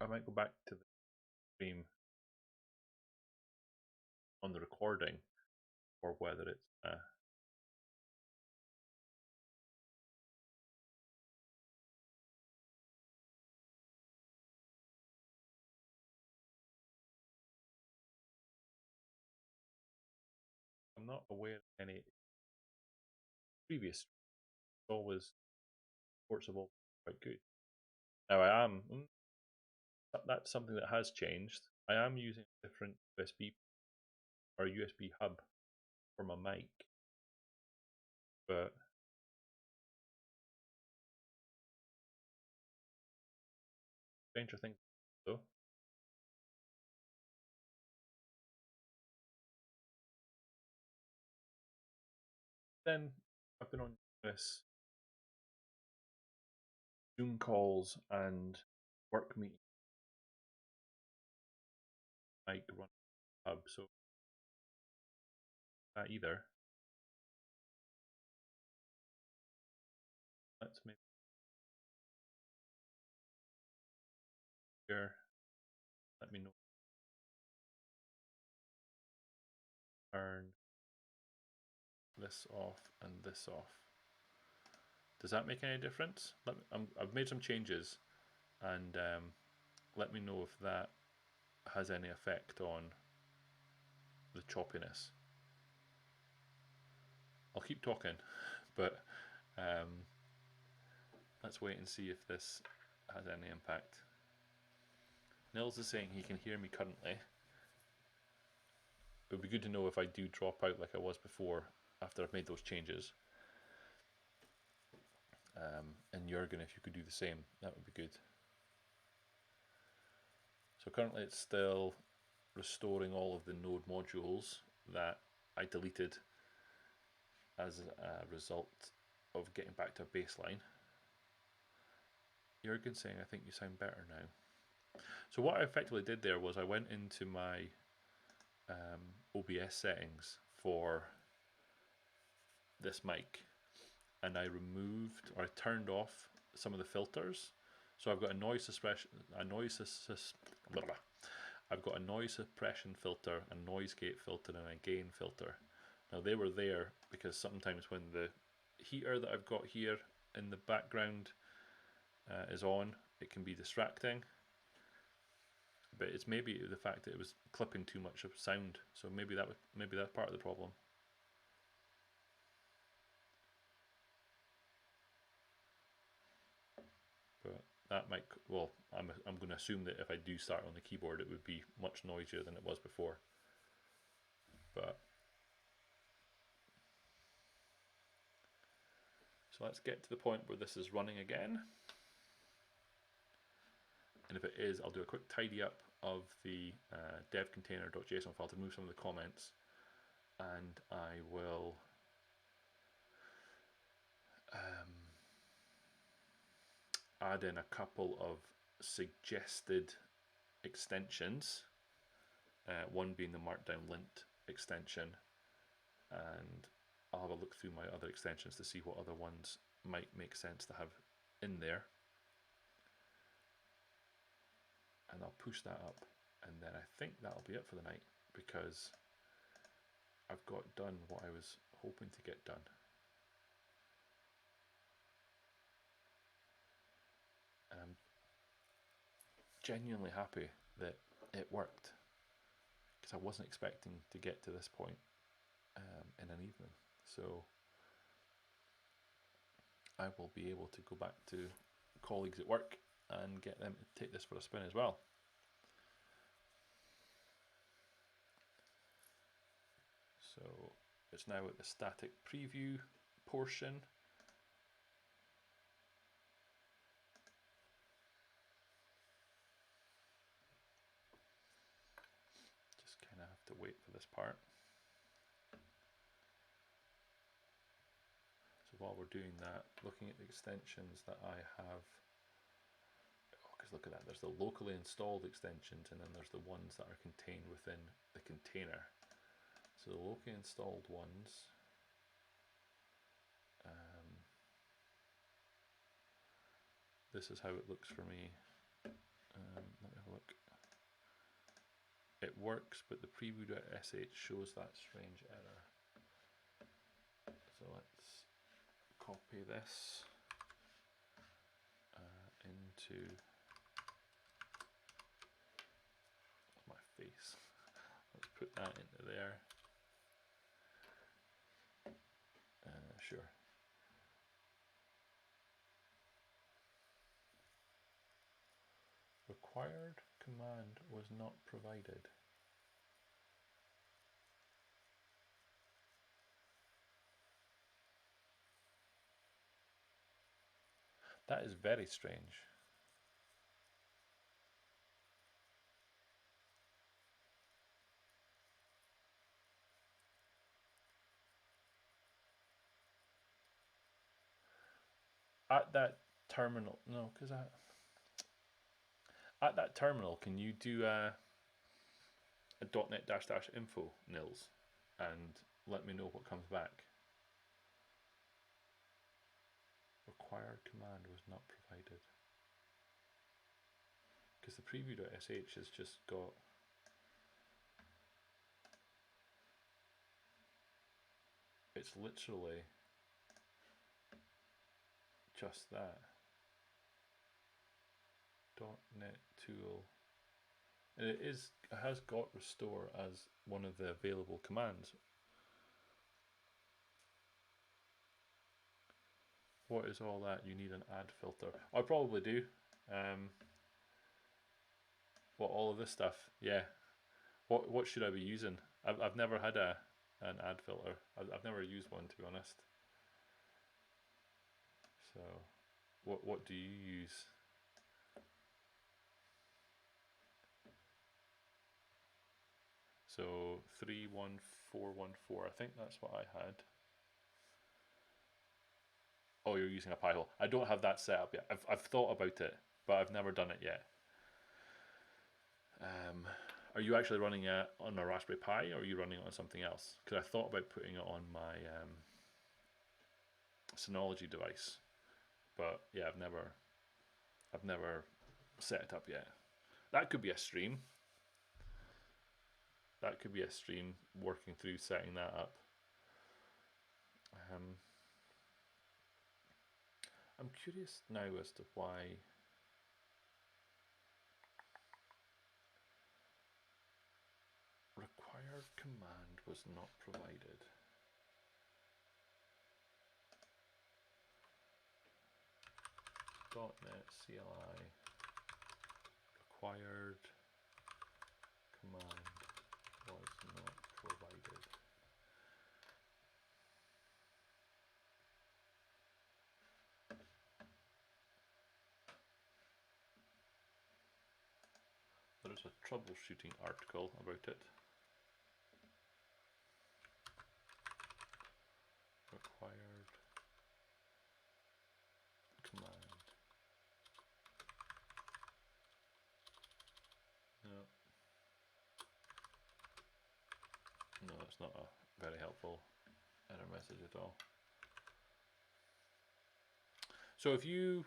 A: I might go back to the stream on the recording or whether it's I'm not aware of any previous. Always ports of all quite good. Now I am that's something that has changed. I am using a different USB or USB hub for my mic, but stranger things though. Then I've been on this Zoom calls and work meetings, like run hub, so that either. Let's maybe here. Let me know. Turn this off and this off. Does that make any difference? I've made some changes, and let me know if that has any effect on the choppiness. I'll keep talking, but let's wait and see if this has any impact. Nils is saying he can hear me currently. It would be good to know if I do drop out like I was before after I've made those changes. And Jurgen, if you could do the same, that would be good. So currently it's still restoring all of the node modules that I deleted as a result of getting back to a baseline. Jurgen saying, I think you sound better now. So what I effectively did there was I went into my OBS settings for this mic, and I removed, or I turned off some of the filters. So I've got a noise suppression, I've got a noise suppression filter, a noise gate filter, and a gain filter. Now they were there because sometimes when the heater that I've got here in the background is on, it can be distracting. But it's maybe the fact that it was clipping too much of sound. So maybe that's part of the problem. But that might, well, I'm going to assume that if I do start on the keyboard, it would be much noisier than it was before. But so let's get to the point where this is running again. And if it is, I'll do a quick tidy up of the devcontainer.json file to remove some of the comments, and I will add in a couple of suggested extensions, one being the markdown lint extension, and I'll have a look through my other extensions to see what other ones might make sense to have in there. And I'll push that up, and then I think that'll be it for the night, because I've got done what I was hoping to get done. And I'm genuinely happy that it worked, because I wasn't expecting to get to this point in an evening. So I will be able to go back to colleagues at work and get them to take this for a spin as well. So it's now at the static preview portion. Just kind of have to wait for this part. So while we're doing that, looking at the extensions that I have, because look at that, there's the locally installed extensions, and then there's the ones that are contained within the container. So the locally installed ones, this is how it looks for me. Let me have a look. It works, but the preview.sh shows that strange error. So let's copy this into my face. Let's put that into there. Sure. Required command was not provided. That is very strange. at that terminal, no, because at that terminal, can you do a .NET -- info nils and let me know what comes back? Required command was not provided. Because the preview.sh has just got it's literally just that. .NET tool. And it has got restore as one of the available commands. What is all that? You need an add filter. I probably do. What, all of this stuff? Yeah. What should I be using? I've never had an add filter. I've never used one, to be honest. So, what do you use? So 31414. I think that's what I had. Oh, you're using a Pi-hole. I don't have that set up yet. I've thought about it, but I've never done it yet. Are you actually running it on a Raspberry Pi, or are you running it on something else? Because I thought about putting it on my Synology device, but yeah, I've never set it up yet. That could be a stream. That could be a stream working through setting that up. I'm curious now as to why required command was not provided. .NET CLI required command was not provided. There is a troubleshooting article about it. Required command. No, that's not a very helpful error message at all. So if you,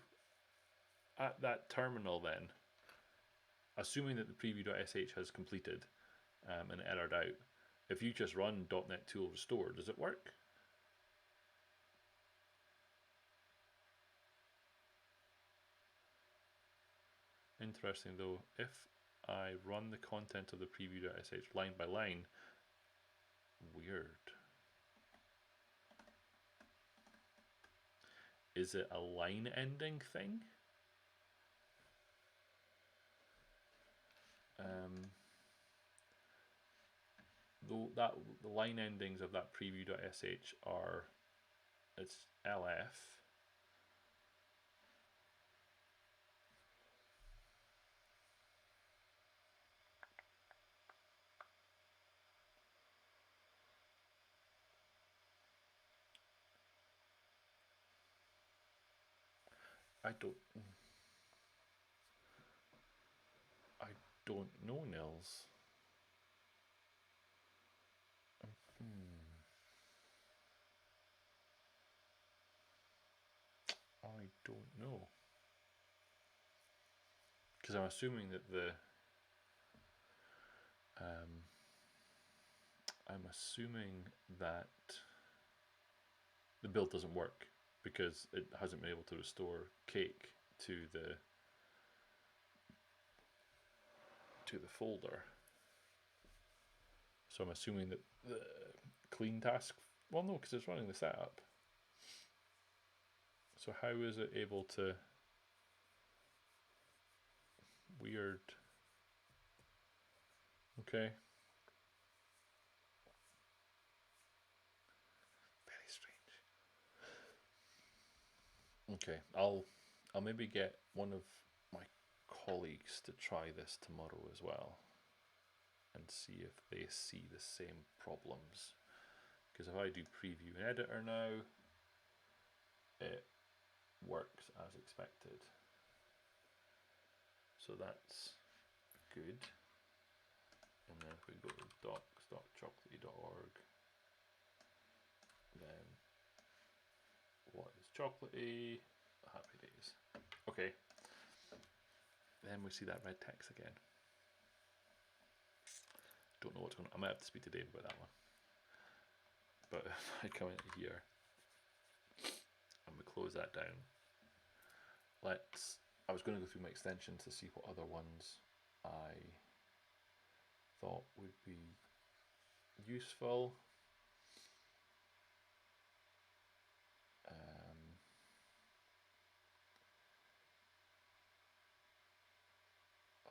A: at that terminal then, assuming that the preview.sh has completed and errored out, if you just run .NET tool restore, does it work? Interesting though, if I run the content of the preview.sh line by line, weird. Is it a line ending thing? Though that the line endings of that preview.sh are, it's LF. I don't know, Nils. I don't know. Because I'm assuming that the build doesn't work because it hasn't been able to restore cake to the folder. So I'm assuming that the clean task, well no, because it's running the setup. So how is it able to, weird, okay. Very strange. Okay, I'll maybe get one of my colleagues to try this tomorrow as well and see if they see the same problems. Because if I do preview and editor now, it works as expected. So that's good. And then if we go to docs.chocolatey.org, then what is Chocolatey? Happy days. Okay. Then we see that red text again. Don't know what's going on. I might have to speak to Dave about that one. But if I come into here and we close that down, I was going to go through my extensions to see what other ones I thought would be useful.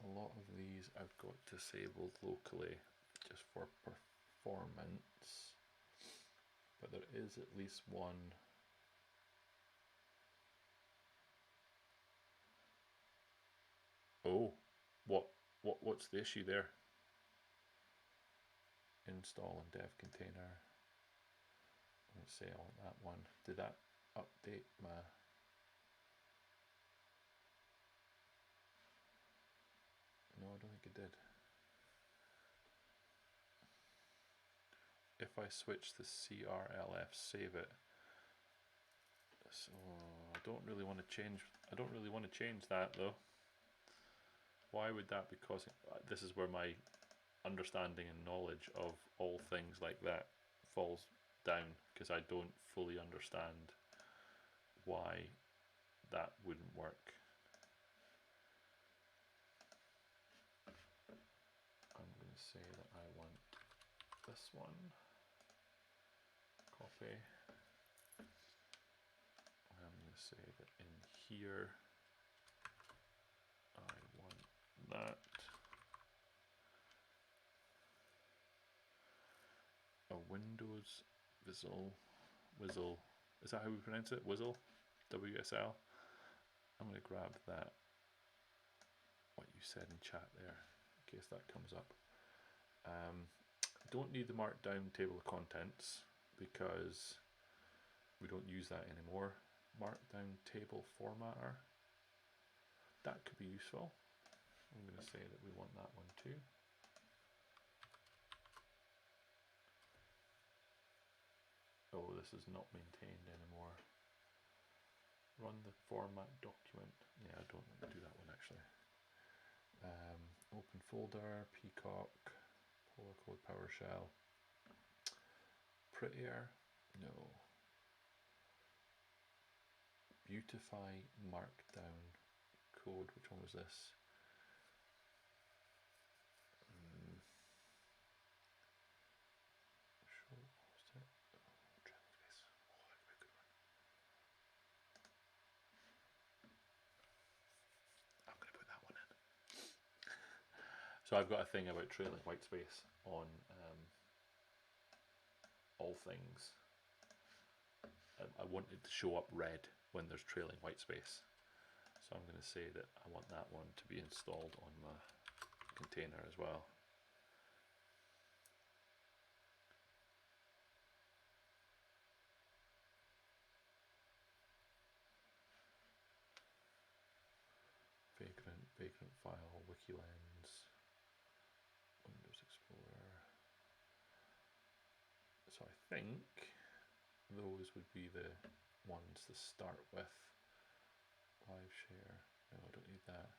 A: A lot of these I've got disabled locally just for performance, but there is at least one oh, what's the issue there? Install and devcontainer. Let's say I want that one. Did that update my? No, I don't think it did. If I switch the CRLF, save it. So I don't really want to change. I don't really want to change that though. Why would that be causing? This is where my understanding and knowledge of all things like that falls down, because I don't fully understand why that wouldn't work. I'm going to say that I want this one. Copy. I'm going to say that in here I want that. A Windows Wizzle. Is that how we pronounce it? Wizzle? WSL? I'm going to grab that, what you said in chat there, in case that comes up. Don't need the markdown table of contents because we don't use that anymore. Markdown table formatter, that could be useful. I'm going to say that we want that one too. Oh, this is not maintained anymore. Run the format document. Yeah, I don't want to do that one actually. Open folder, Peacock, Polar Code PowerShell. Prettier? No. Beautify Markdown code. Which one was this? So I've got a thing about trailing white space on all things. I want it to show up red when there's trailing white space. So I'm going to say that I want that one to be installed on my container as well. Vagrant file, WikiLens, Windows Explorer. So I think those would be the ones to start with. Live share. No, I don't need that.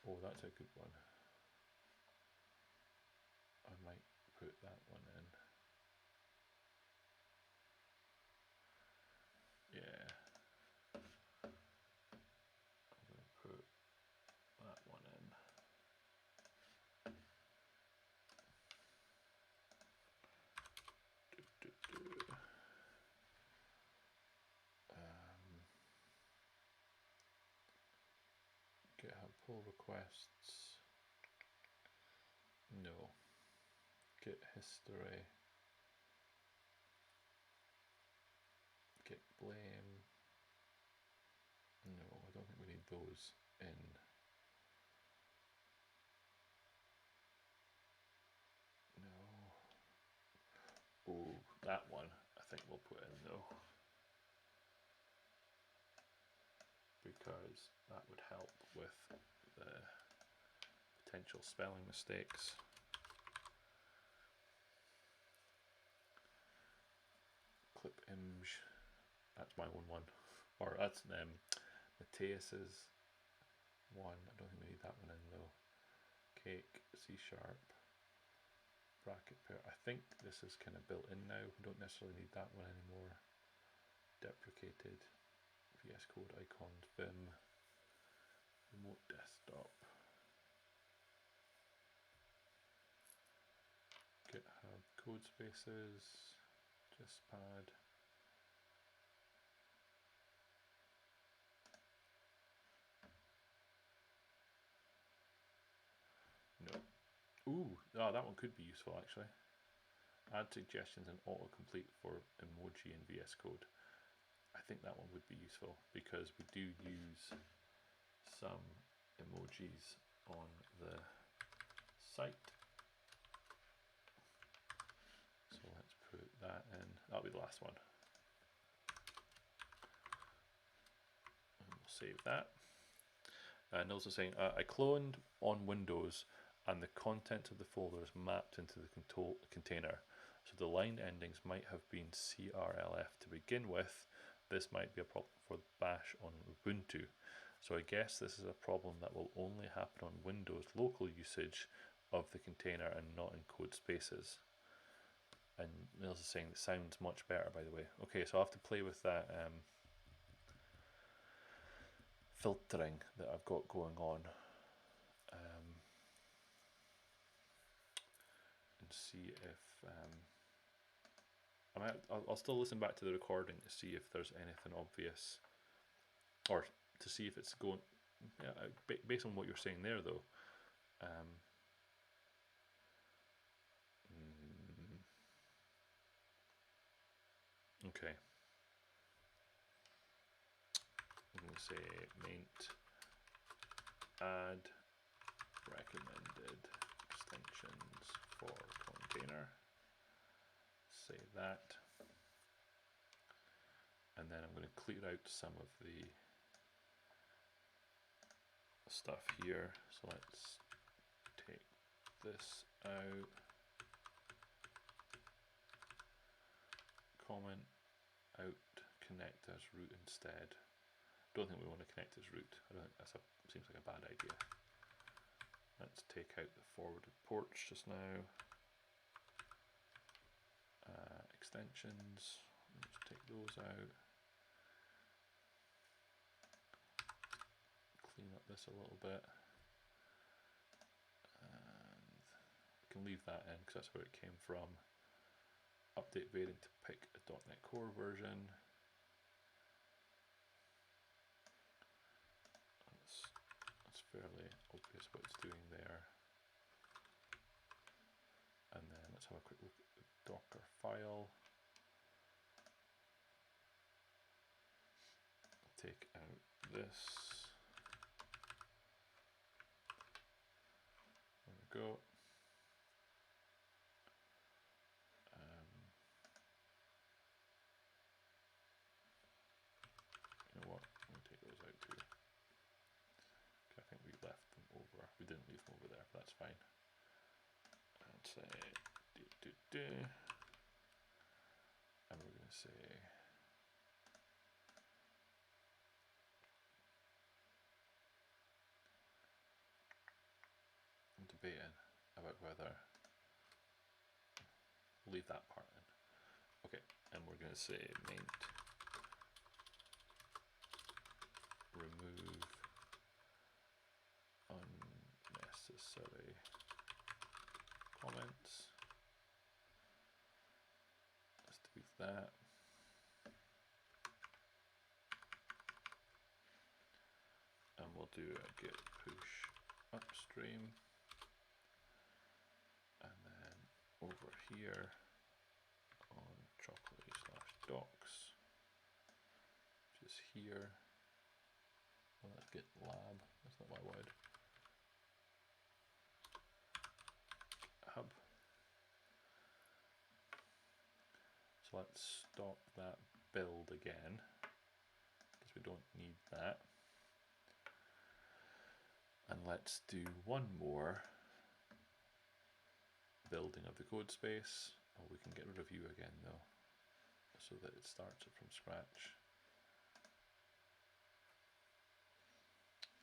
A: Oh, that's a good one. I might put that one in. Yeah. I'm going to put that one in. GitHub pull requests. No. Git history. Git blame. No, I don't think we need those in. That one I think we'll put in though, because that would help with the potential spelling mistakes. Clip image, that's my own one, or that's Matthias's one. I don't think we need that one in though. Cake, C#, bracket pair. I think this is kind of built in now. We don't necessarily need that one anymore. Deprecated. VS Code icons, Vim, remote desktop, GitHub Codespaces, JustPad. No. Ooh, oh, that one could be useful actually. Add suggestions and autocomplete for emoji in VS Code. I think that one would be useful because we do use some emojis on the site. So let's put that in. That'll be the last one. And we'll save that. And also saying, I cloned on Windows and the content of the folder is mapped into the container. So the line endings might have been CRLF to begin with. This might be a problem for Bash on Ubuntu. So I guess this is a problem that will only happen on Windows local usage of the container and not in Codespaces. And Nils is saying it sounds much better, by the way. Okay, so I'll have to play with that filtering that I've got going on and see if I'll still listen back to the recording to see if there's anything obvious, or to see if it's going, yeah, based on what you're saying there though. Okay, I'm going to say maint add recommended extensions for container. Say that, and then I'm going to clear out some of the stuff here. So let's take this out, comment out, connect as root instead. Don't think we want to connect as root. I don't think that seems like a bad idea. Let's take out the forwarded ports just now. Extensions, let's take those out. Clean up this a little bit. And we can leave that in because that's where it came from. Update variant to pick a .NET Core version. That's fairly obvious what it's doing there. And then let's have a quick look at the Docker file. Take out this. There we go. You know what? I'm going to take those out too. I think we left them over. We didn't leave them over there, but that's fine. And say and we're going to say I'm debating about whether leave that part in. Okay, and we're going to say maint remove unnecessary comments. Let's delete that. And we'll do a git push upstream. And then over here on chocolatey/docs, which is here. Well, let's get lab, that's not my word. Hub. let's stop that build again, because we don't need that. And let's do one more building of the code space. Oh, we can get rid of you again though, so that it starts it from scratch.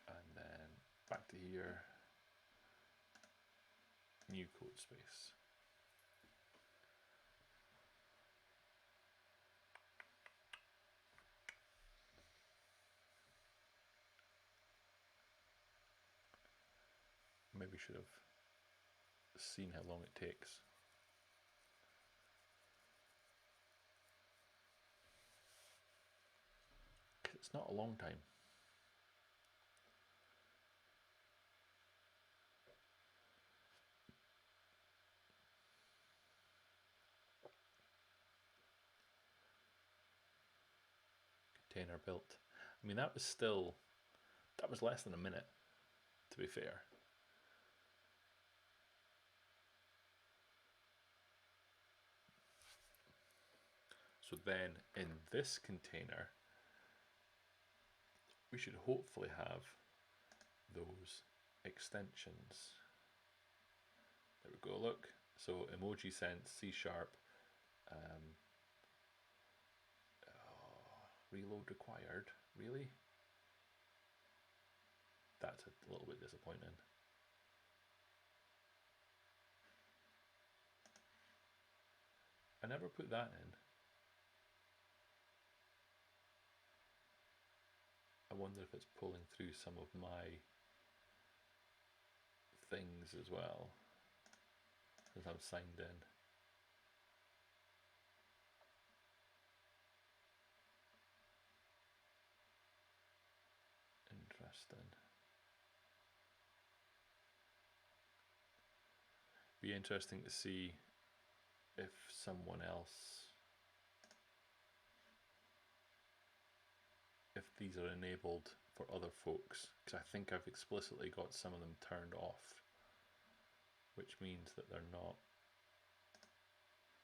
A: And then back to here, new code space. Maybe should have seen how long it takes. It's not a long time. Container built. I mean, that was less than a minute, to be fair. So then in this container, we should hopefully have those extensions. There we go, look. So emoji sense, C#, reload required, really? That's a little bit disappointing. I never put that in. I wonder if it's pulling through some of my things as well, as I'm signed in. Interesting. Be interesting to see if someone else, if these are enabled for other folks, because I think I've explicitly got some of them turned off, which means that they're not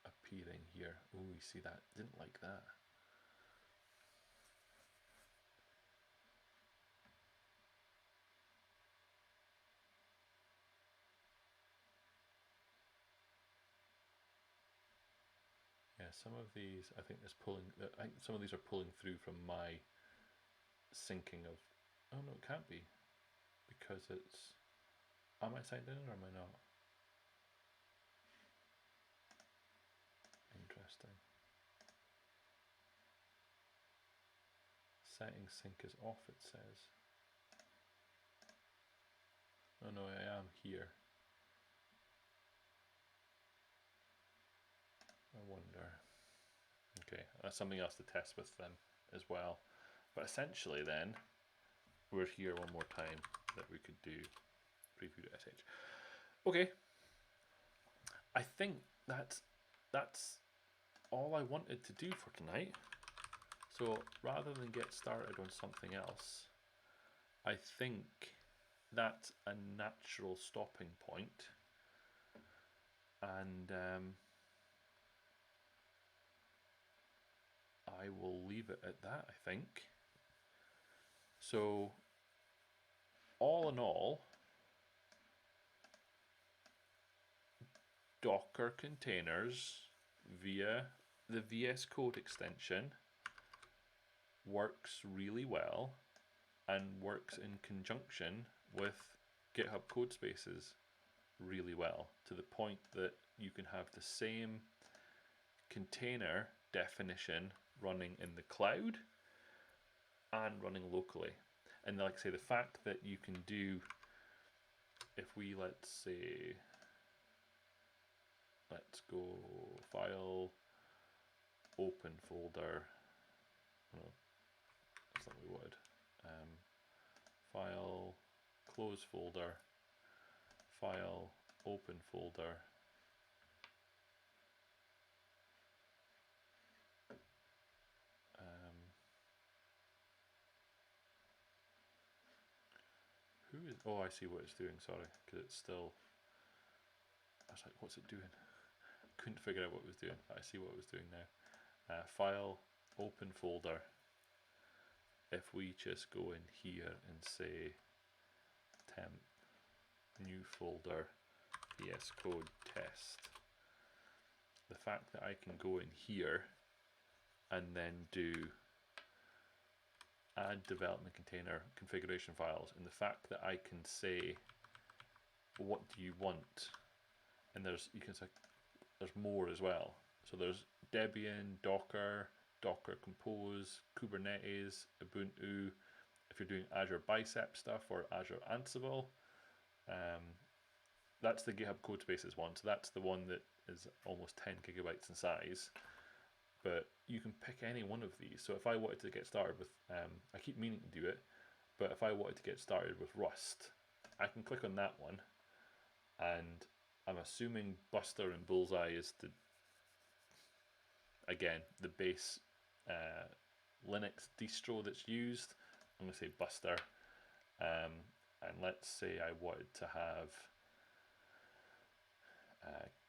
A: appearing here. Oh, you see that? Didn't like that. Yeah, some of these, I think some of these are pulling through from my syncing of, oh no, it can't be, because it's, am I signed in or am I not? Interesting. Setting sync is off, it says. Oh no, I am here. I wonder. Okay, that's something else to test with them as well. But essentially then, we're here one more time that we could do preview.sh. Okay, I think that's all I wanted to do for tonight. So rather than get started on something else, I think that's a natural stopping point. And I will leave it at that, I think. So all in all, Docker containers via the VS Code extension works really well and works in conjunction with GitHub Codespaces really well, to the point that you can have the same container definition running in the cloud and running locally. And like I say, the fact that you can do, if we, let's say, let's go file, open folder, no, that's not what we would, file, close folder, file, open folder, who is, oh, I see what it's doing, sorry, because it's still, I was like, what's it doing? Couldn't figure out what it was doing, but I see what it was doing now. file, open folder. If we just go in here and say temp, new folder, VS Code test, the fact that I can go in here and then do add development container configuration files, and the fact that I can say what do you want, and you can say there's more as well. So there's Debian, Docker, Docker Compose, Kubernetes, Ubuntu. If you're doing Azure Bicep stuff or Azure Ansible, that's the GitHub Codespaces one. So that's the one that is almost 10 gigabytes in size. But you can pick any one of these. So if I wanted to get started with, I keep meaning to do it, but if I wanted to get started with Rust, I can click on that one, and I'm assuming Buster and Bullseye is the base Linux distro that's used. I'm going to say Buster, and let's say I wanted to have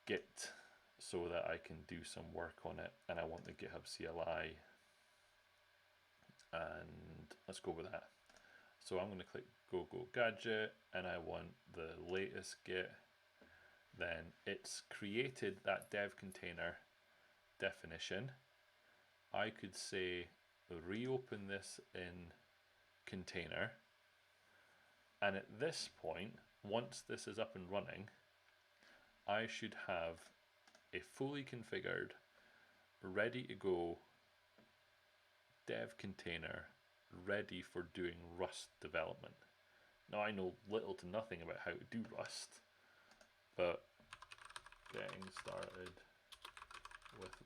A: Git so that I can do some work on it, and I want the GitHub CLI, and let's go with that. So I'm going to click Go Gadget, and I want the latest Git. Then it's created that dev container definition. I could say reopen this in container, and at this point, once this is up and running, I should have a fully configured, ready to go dev container ready for doing Rust development. Now I know little to nothing about how to do Rust, but getting started with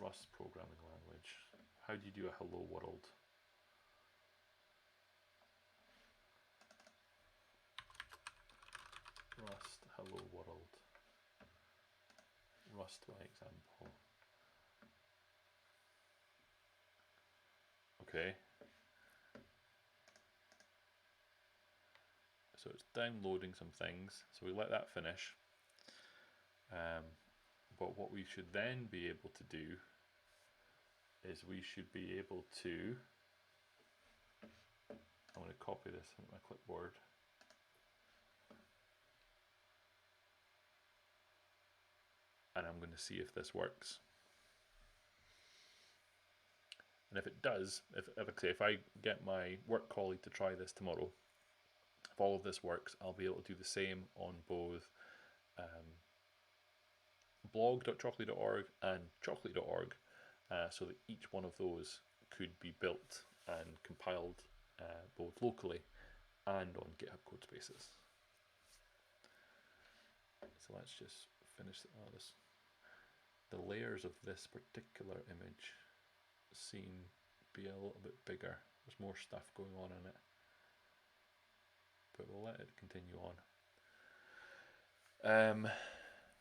A: Rust programming language. How do you do a hello world? Rust hello world. Rust by example. Okay. So it's downloading some things, so we let that finish. But what we should then be able to do is we should be able to, I'm going to copy this into my clipboard. And I'm going to see if this works. And if it does, if I get my work colleague to try this tomorrow, if all of this works, I'll be able to do the same on both blog.chocolatey.org and chocolatey.org, so that each one of those could be built and compiled both locally and on GitHub Codespaces. So let's just finish this. The layers of this particular image seem to be a little bit bigger. There's more stuff going on in it, but we'll let it continue on.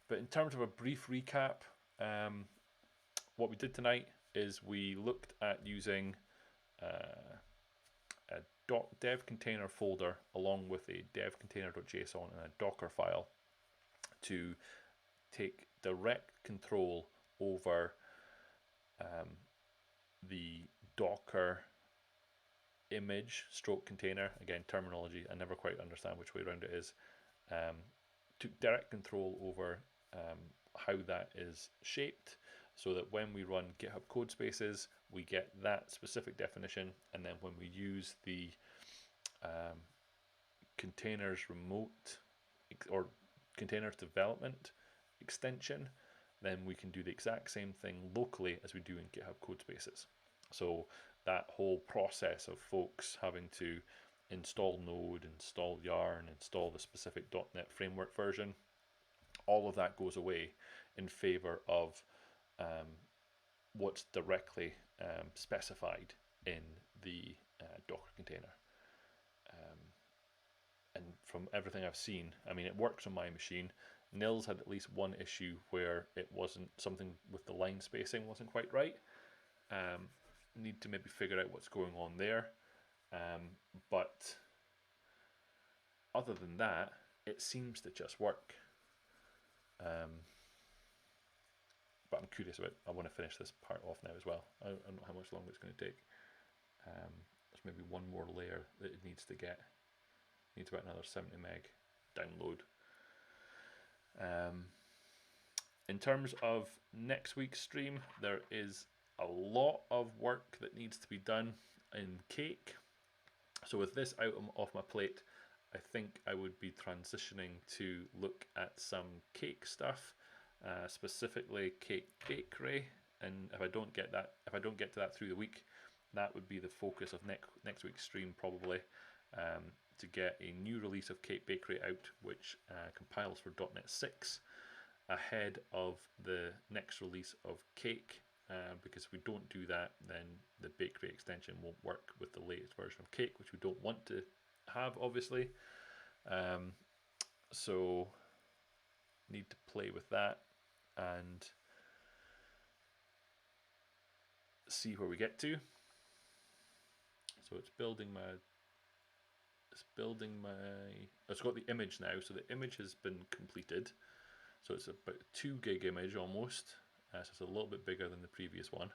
A: But in terms of a brief recap, what we did tonight is we looked at using a dev container folder along with a devcontainer.json and a Docker file to take direct control over the Docker image stroke container. Again, terminology, I never quite understand which way around it is. Took direct control over how that is shaped, so that when we run GitHub Codespaces, we get that specific definition, and then when we use the containers remote or containers development extension, then we can do the exact same thing locally as we do in GitHub Codespaces. So that whole process of folks having to install Node, install Yarn, install the specific .NET framework version, all of that goes away in favor of what's directly specified in the Docker container. And from everything I've seen, I mean, it works on my machine. Nils had at least one issue where it wasn't, something with the line spacing wasn't quite right. Need to maybe figure out what's going on there. But other than that, it seems to just work. But but I'm curious about. I want to finish this part off now as well. I don't know how much longer it's going to take. There's maybe one more layer that it needs to get. It needs about another 70 meg download. In terms of next week's stream, there is a lot of work that needs to be done in Cake. So with this out off my plate, I think I would be transitioning to look at some Cake stuff, specifically Cake Bakery. And if I don't get to that through the week, that would be the focus of next week's stream probably, to get a new release of Cake Bakery out, which compiles for .NET 6 ahead of the next release of Cake. Because if we don't do that, then the bakery extension won't work with the latest version of Cake, which we don't want to have, obviously. So need to play with that and see where we get to. So it's got the image now. So the image has been completed. So it's about a 2 gig image almost. So it's a little bit bigger than the previous one.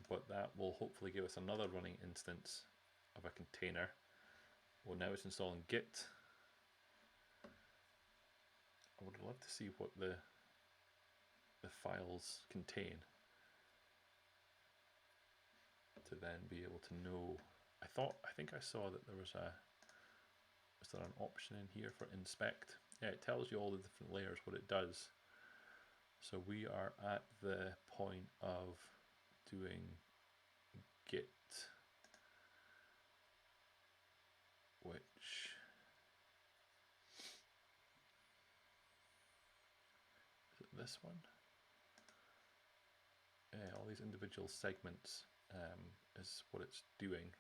A: But that will hopefully give us another running instance of a container. Well, now it's installing Git. I would love to see what the files contain to then be able to know. I think I saw that there was there an option in here for inspect? Yeah, it tells you all the different layers, what it does. So we are at the point of doing Git, which is it this one? Yeah, all these individual segments is what it's doing.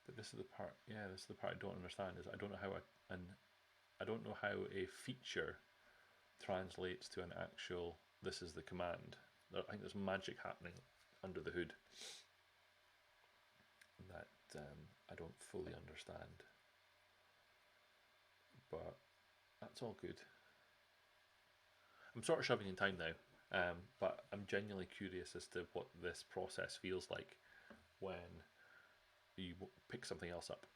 A: But this is the part. Yeah, this is the part I don't understand. Is I don't know how a feature translates to an actual. This is the command. I think there's magic happening under the hood that I don't fully understand. But that's all good. I'm sort of shoving in time now, but I'm genuinely curious as to what this process feels like when you pick something else up.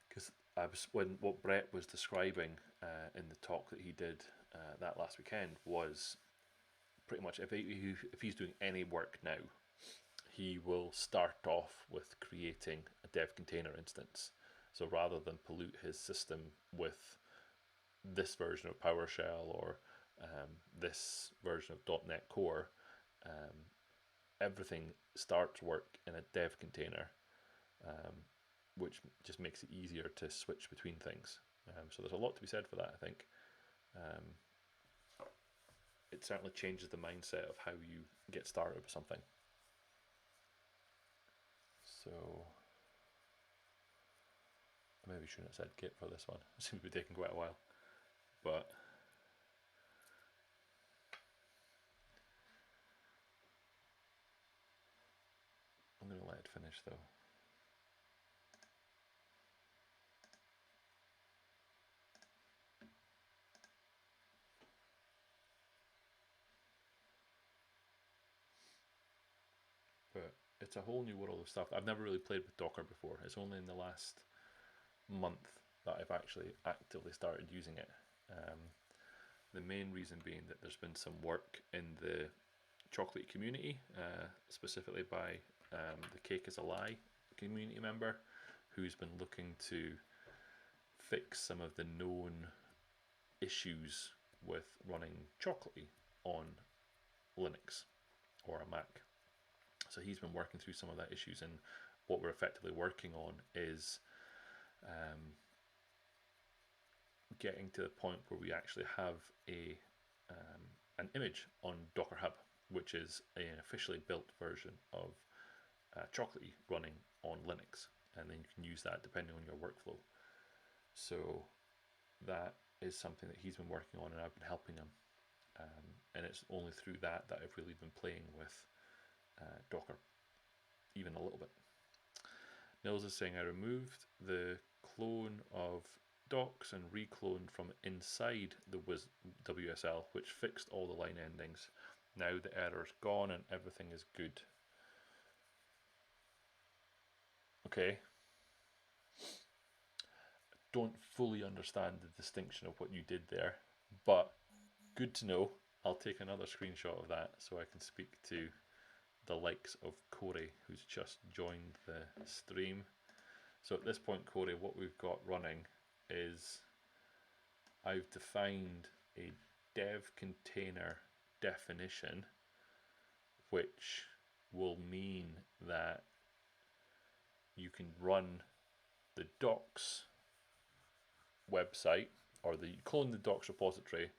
A: Because what Brett was describing in the talk that he did that last weekend was pretty much if he's doing any work now, he will start off with creating a dev container instance. So rather than pollute his system with this version of PowerShell or this version of .NET Core, everything starts work in a dev container, which just makes it easier to switch between things. So there's a lot to be said for that, I think. It certainly changes the mindset of how you get started with something. So I maybe shouldn't have said Git for this one. It seems to be taking quite a while. But I'm going to let it finish though. But it's a whole new world of stuff. I've never really played with Docker before. It's only in the last month that I've actually actively started using it. The main reason being that there's been some work in the Chocolatey community, specifically by the Cake is a Lie community member, who's been looking to fix some of the known issues with running Chocolatey on Linux or a Mac. So he's been working through some of that issues, and what we're effectively working on is getting to the point where we actually have an image on Docker Hub, which is an officially built version of Chocolatey running on Linux, and then you can use that depending on your workflow. So that is something that he's been working on, and I've been helping him. And it's only through that I've really been playing with Docker, even a little bit. Nils is saying I removed the clone of docs and recloned from inside the WSL, which fixed all the line endings. Now the error's gone and everything is good. Okay. Don't fully understand the distinction of what you did there, but good to know. I'll take another screenshot of that so I can speak to the likes of Corey, who's just joined the stream. So at this point, Corey, what we've got running is I've defined a dev container definition, which will mean that you can run the docs website, or you clone the docs repository,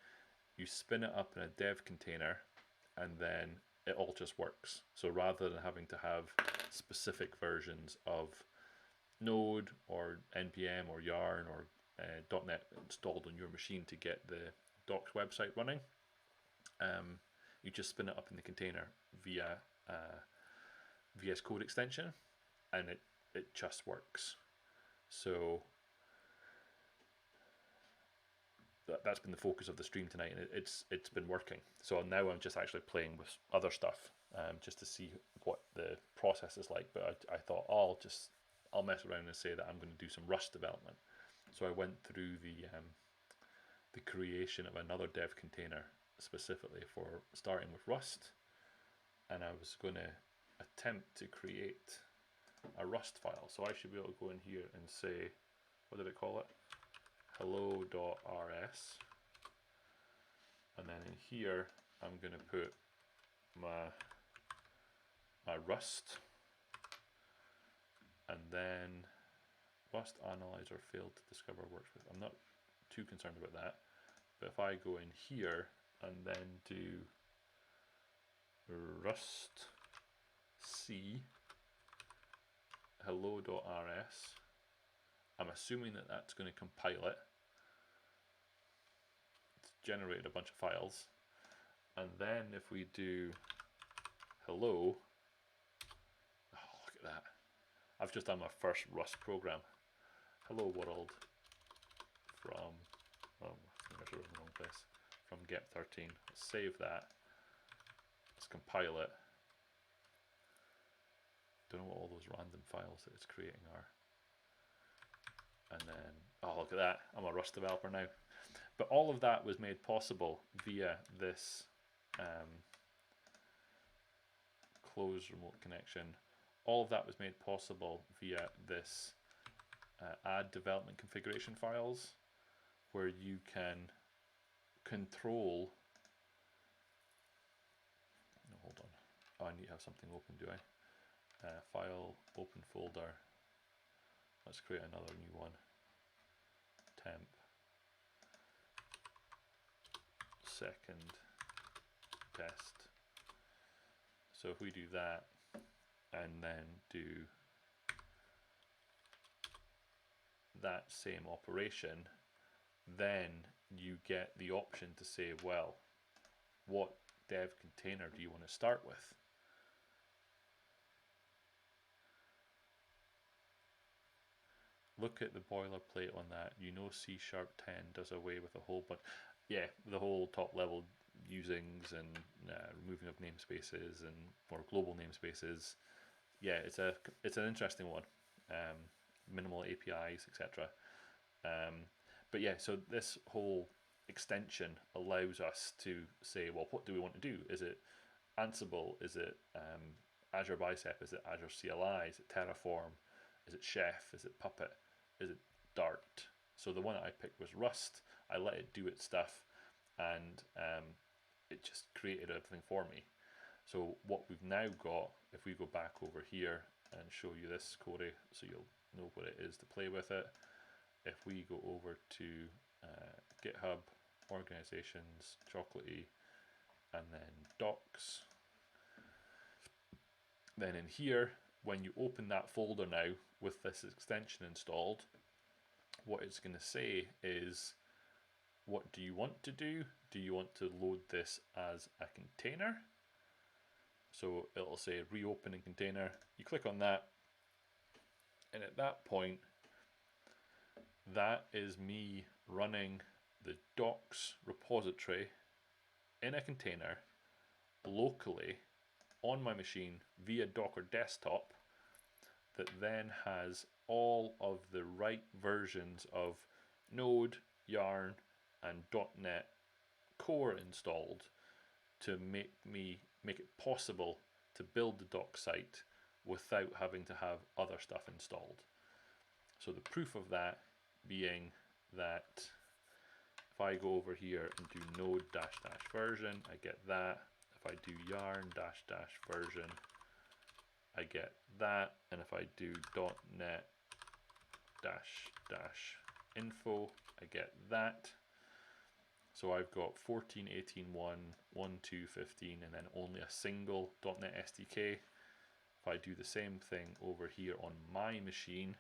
A: you spin it up in a dev container, and then it all just works. So rather than having to have specific versions of Node or NPM or Yarn or .NET installed on your machine to get the docs website running, you just spin it up in the container via VS Code extension, and it just works. So that's been the focus of the stream tonight, and it's been working. So now I'm just actually playing with other stuff, just to see what the process is like. But I thought, I'll mess around and say that I'm going to do some Rust development. So I went through the creation of another dev container specifically for starting with Rust, and I was going to attempt to create a Rust file. So I should be able to go in here and say, what did I call it? hello.rs, and then in here I'm going to put my Rust, and then Rust analyzer failed to discover works with. I'm not too concerned about that, but if I go in here and then do Rust C hello.rs, I'm assuming that that's going to compile it. It's generated a bunch of files, and then if we do hello, oh, look at that, I've just done my first Rust program. Hello world from, oh, I think I was in the wrong place, from get13. Let's save that, let's compile it. Don't know what all those random files that it's creating are. And then, oh, look at that, I'm a Rust developer now. But all of that was made possible via this closed remote connection. All of that was made possible via this add development configuration files, where you can control, no, hold on, oh, I need to have something open, do I? File, open folder, let's create another new one, temp, second test. So if we do that and then do that same operation, then you get the option to say, well, what dev container do you want to start with? Look at the boilerplate on that. You know C#10 does away with a whole bunch. Yeah, the whole top level usings and removing of namespaces and more global namespaces. Yeah, it's an interesting one. Minimal APIs, etc. But yeah, so this whole extension allows us to say, well, what do we want to do? Is it Ansible? Is it Azure Bicep? Is it Azure CLI? Is it Terraform? Is it Chef? Is it Puppet? Is it Dart? So the one that I picked was Rust. I let it do its stuff, and it just created everything for me. So what we've now got, if we go back over here and show you this, Corey, so you'll know what it is to play with it. If we go over to GitHub, Organizations, Chocolatey, and then Docs, then in here, when you open that folder now with this extension installed, what it's going to say is, what do you want to do? Do you want to load this as a container? So it'll say reopen in container. You click on that, And at that point, that is me running the docs repository in a container locally on my machine via Docker desktop that then has all of the right versions of Node, Yarn, and .NET Core installed to make it possible to build the doc site without having to have other stuff installed. So the proof of that being that if I go over here and do node -- version, I get that. If I do yarn -- version, I get that. And if I do .NET -- info, I get that. So I've got 14, 18, 1, 1, 2, 15, and then only a single .NET SDK. If I do the same thing over here on my machine,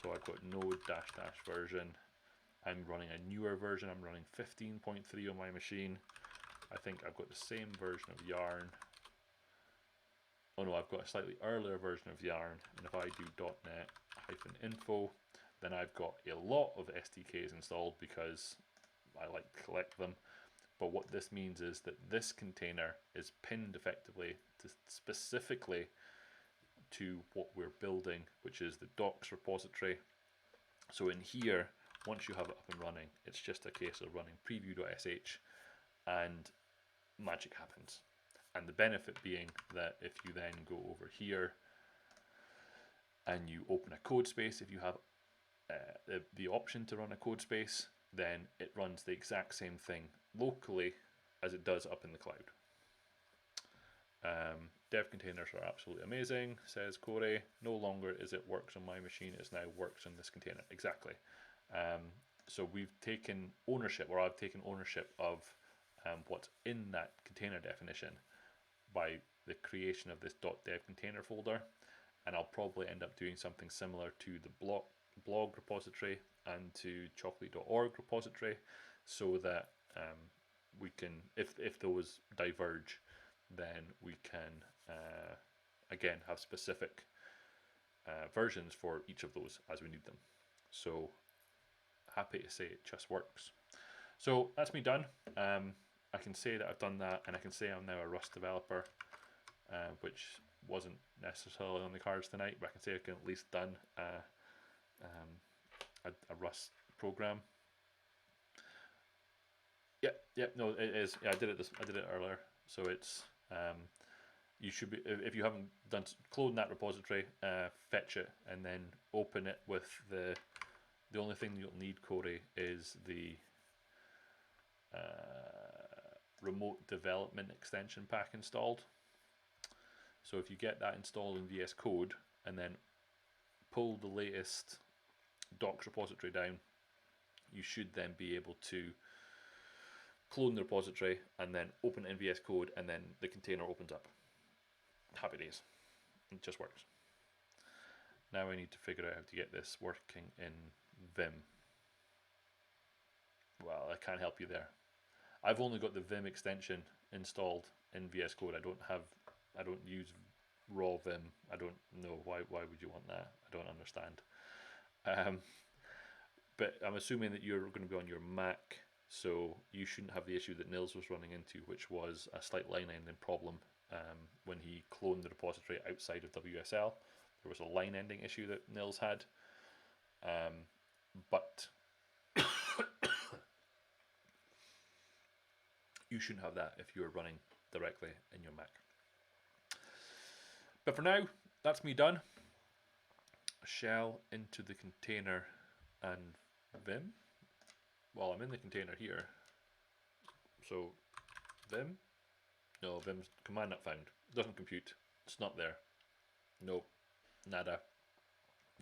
A: so I've got node -- version, I'm running a newer version, I'm running 15.3 on my machine. I think I've got the same version of Yarn. Oh no, I've got a slightly earlier version of Yarn, and if I do .NET -info, then I've got a lot of SDKs installed because I like to collect them. But what this means is that this container is pinned effectively to specifically to what we're building, which is the docs repository. So in here, once you have it up and running, it's just a case of running preview.sh and magic happens. And the benefit being that if you then go over here and you open a code space, if you have the option to run a code space, then it runs the exact same thing locally as it does up in the cloud. Dev containers are absolutely amazing, says Corey. No longer is it works on my machine, it's now works on this container. Exactly. So we've taken ownership, or I've taken ownership of what's in that container definition by the creation of this .dev container folder, and I'll probably end up doing something similar to the blog repository and to chocolatey.org repository, so that we can, if those diverge, then we can again have specific versions for each of those as we need them. So happy to say it just works. So that's me done. I can say that I've done that, and I can say I'm now a Rust developer, which wasn't necessarily on the cards tonight, but I can say I can at least done a Rust program. No, it is. Yeah, I did it earlier. So it's you should be, if you haven't done, clone that repository, fetch it, and then open it with the only thing you'll need, Corey, is the remote development extension pack installed. So if you get that installed in VS Code and then pull the latest docs repository down, you should then be able to clone the repository and then open it in VS Code, and then the container opens up. Happy days. It just works. Now I need to figure out how to get this working in Vim. Well, I can't help you there. I've only got the Vim extension installed in VS Code. I don't use raw Vim. I don't know why would you want that? I don't understand. But I'm assuming that you're going to be on your Mac, so you shouldn't have the issue that Nils was running into, which was a slight line ending problem when he cloned the repository outside of WSL. There was a line ending issue that Nils had, but you shouldn't have that if you're running directly in your Mac. But for now, that's me done. Shell into the container and Vim. Well, I'm in the container here. So Vim. No, Vim's command not found. Doesn't compute. It's not there. No. Nada.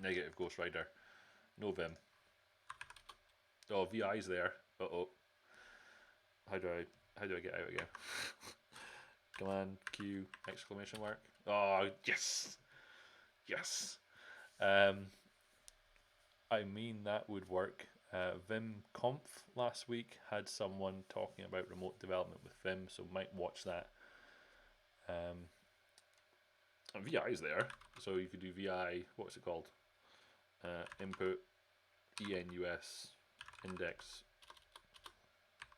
A: Negative Ghost Rider. No Vim. Oh, VI's there. Uh-oh. How do I get out again? Command Q exclamation mark. Oh, yes. Yes. I mean, that would work. VimConf last week had someone talking about remote development with Vim, so might watch that. And VI is there, so you could do VI, what's it called? input enus index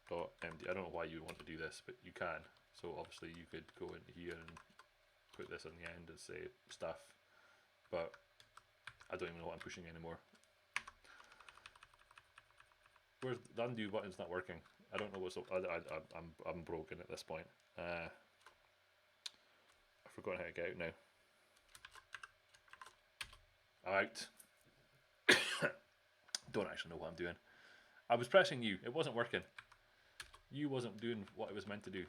A: dot md. I don't know why you want to do this, but you can. So obviously you could go into here and put this on the end and say stuff, but I don't even know what I'm pushing anymore. Where's the undo button's not working? I don't know what's up. I'm broken at this point. I've forgotten how to get out now. Out. Don't actually know what I'm doing. I was pressing U. It wasn't working. U wasn't doing what it was meant to do.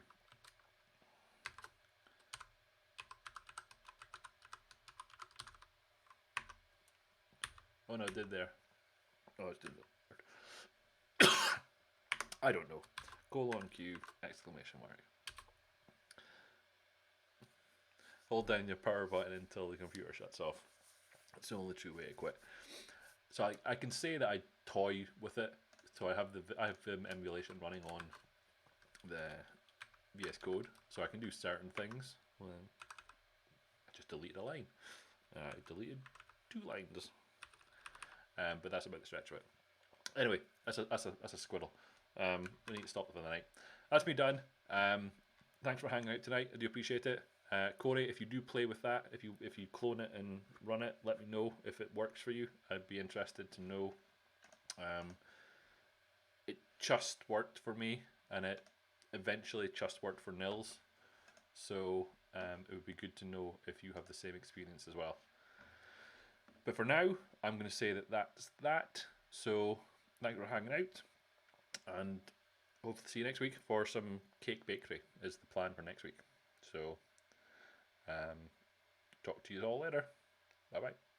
A: Oh no, it did there. Oh, it didn't. I don't know. Colon Q exclamation mark. Hold down your power button until the computer shuts off. It's the only true way to quit. So I can say that I toy with it. So I have the emulation running on the VS Code, so I can do certain things. Well, I just deleted a line. I deleted 2 lines. But that's about the stretch of it. Anyway, that's a squiddle. We need to stop for the night. That's me done. Thanks for hanging out tonight. I do appreciate it. Corey, if you do play with that, if you clone it and run it, let me know if it works for you. I'd be interested to know. It just worked for me, and it eventually just worked for Nils. So it would be good to know if you have the same experience as well. But for now, I'm going to say that that's that. So thanks for hanging out, and hope to see you next week for some cake bakery is the plan for next week. So talk to you all later. Bye bye.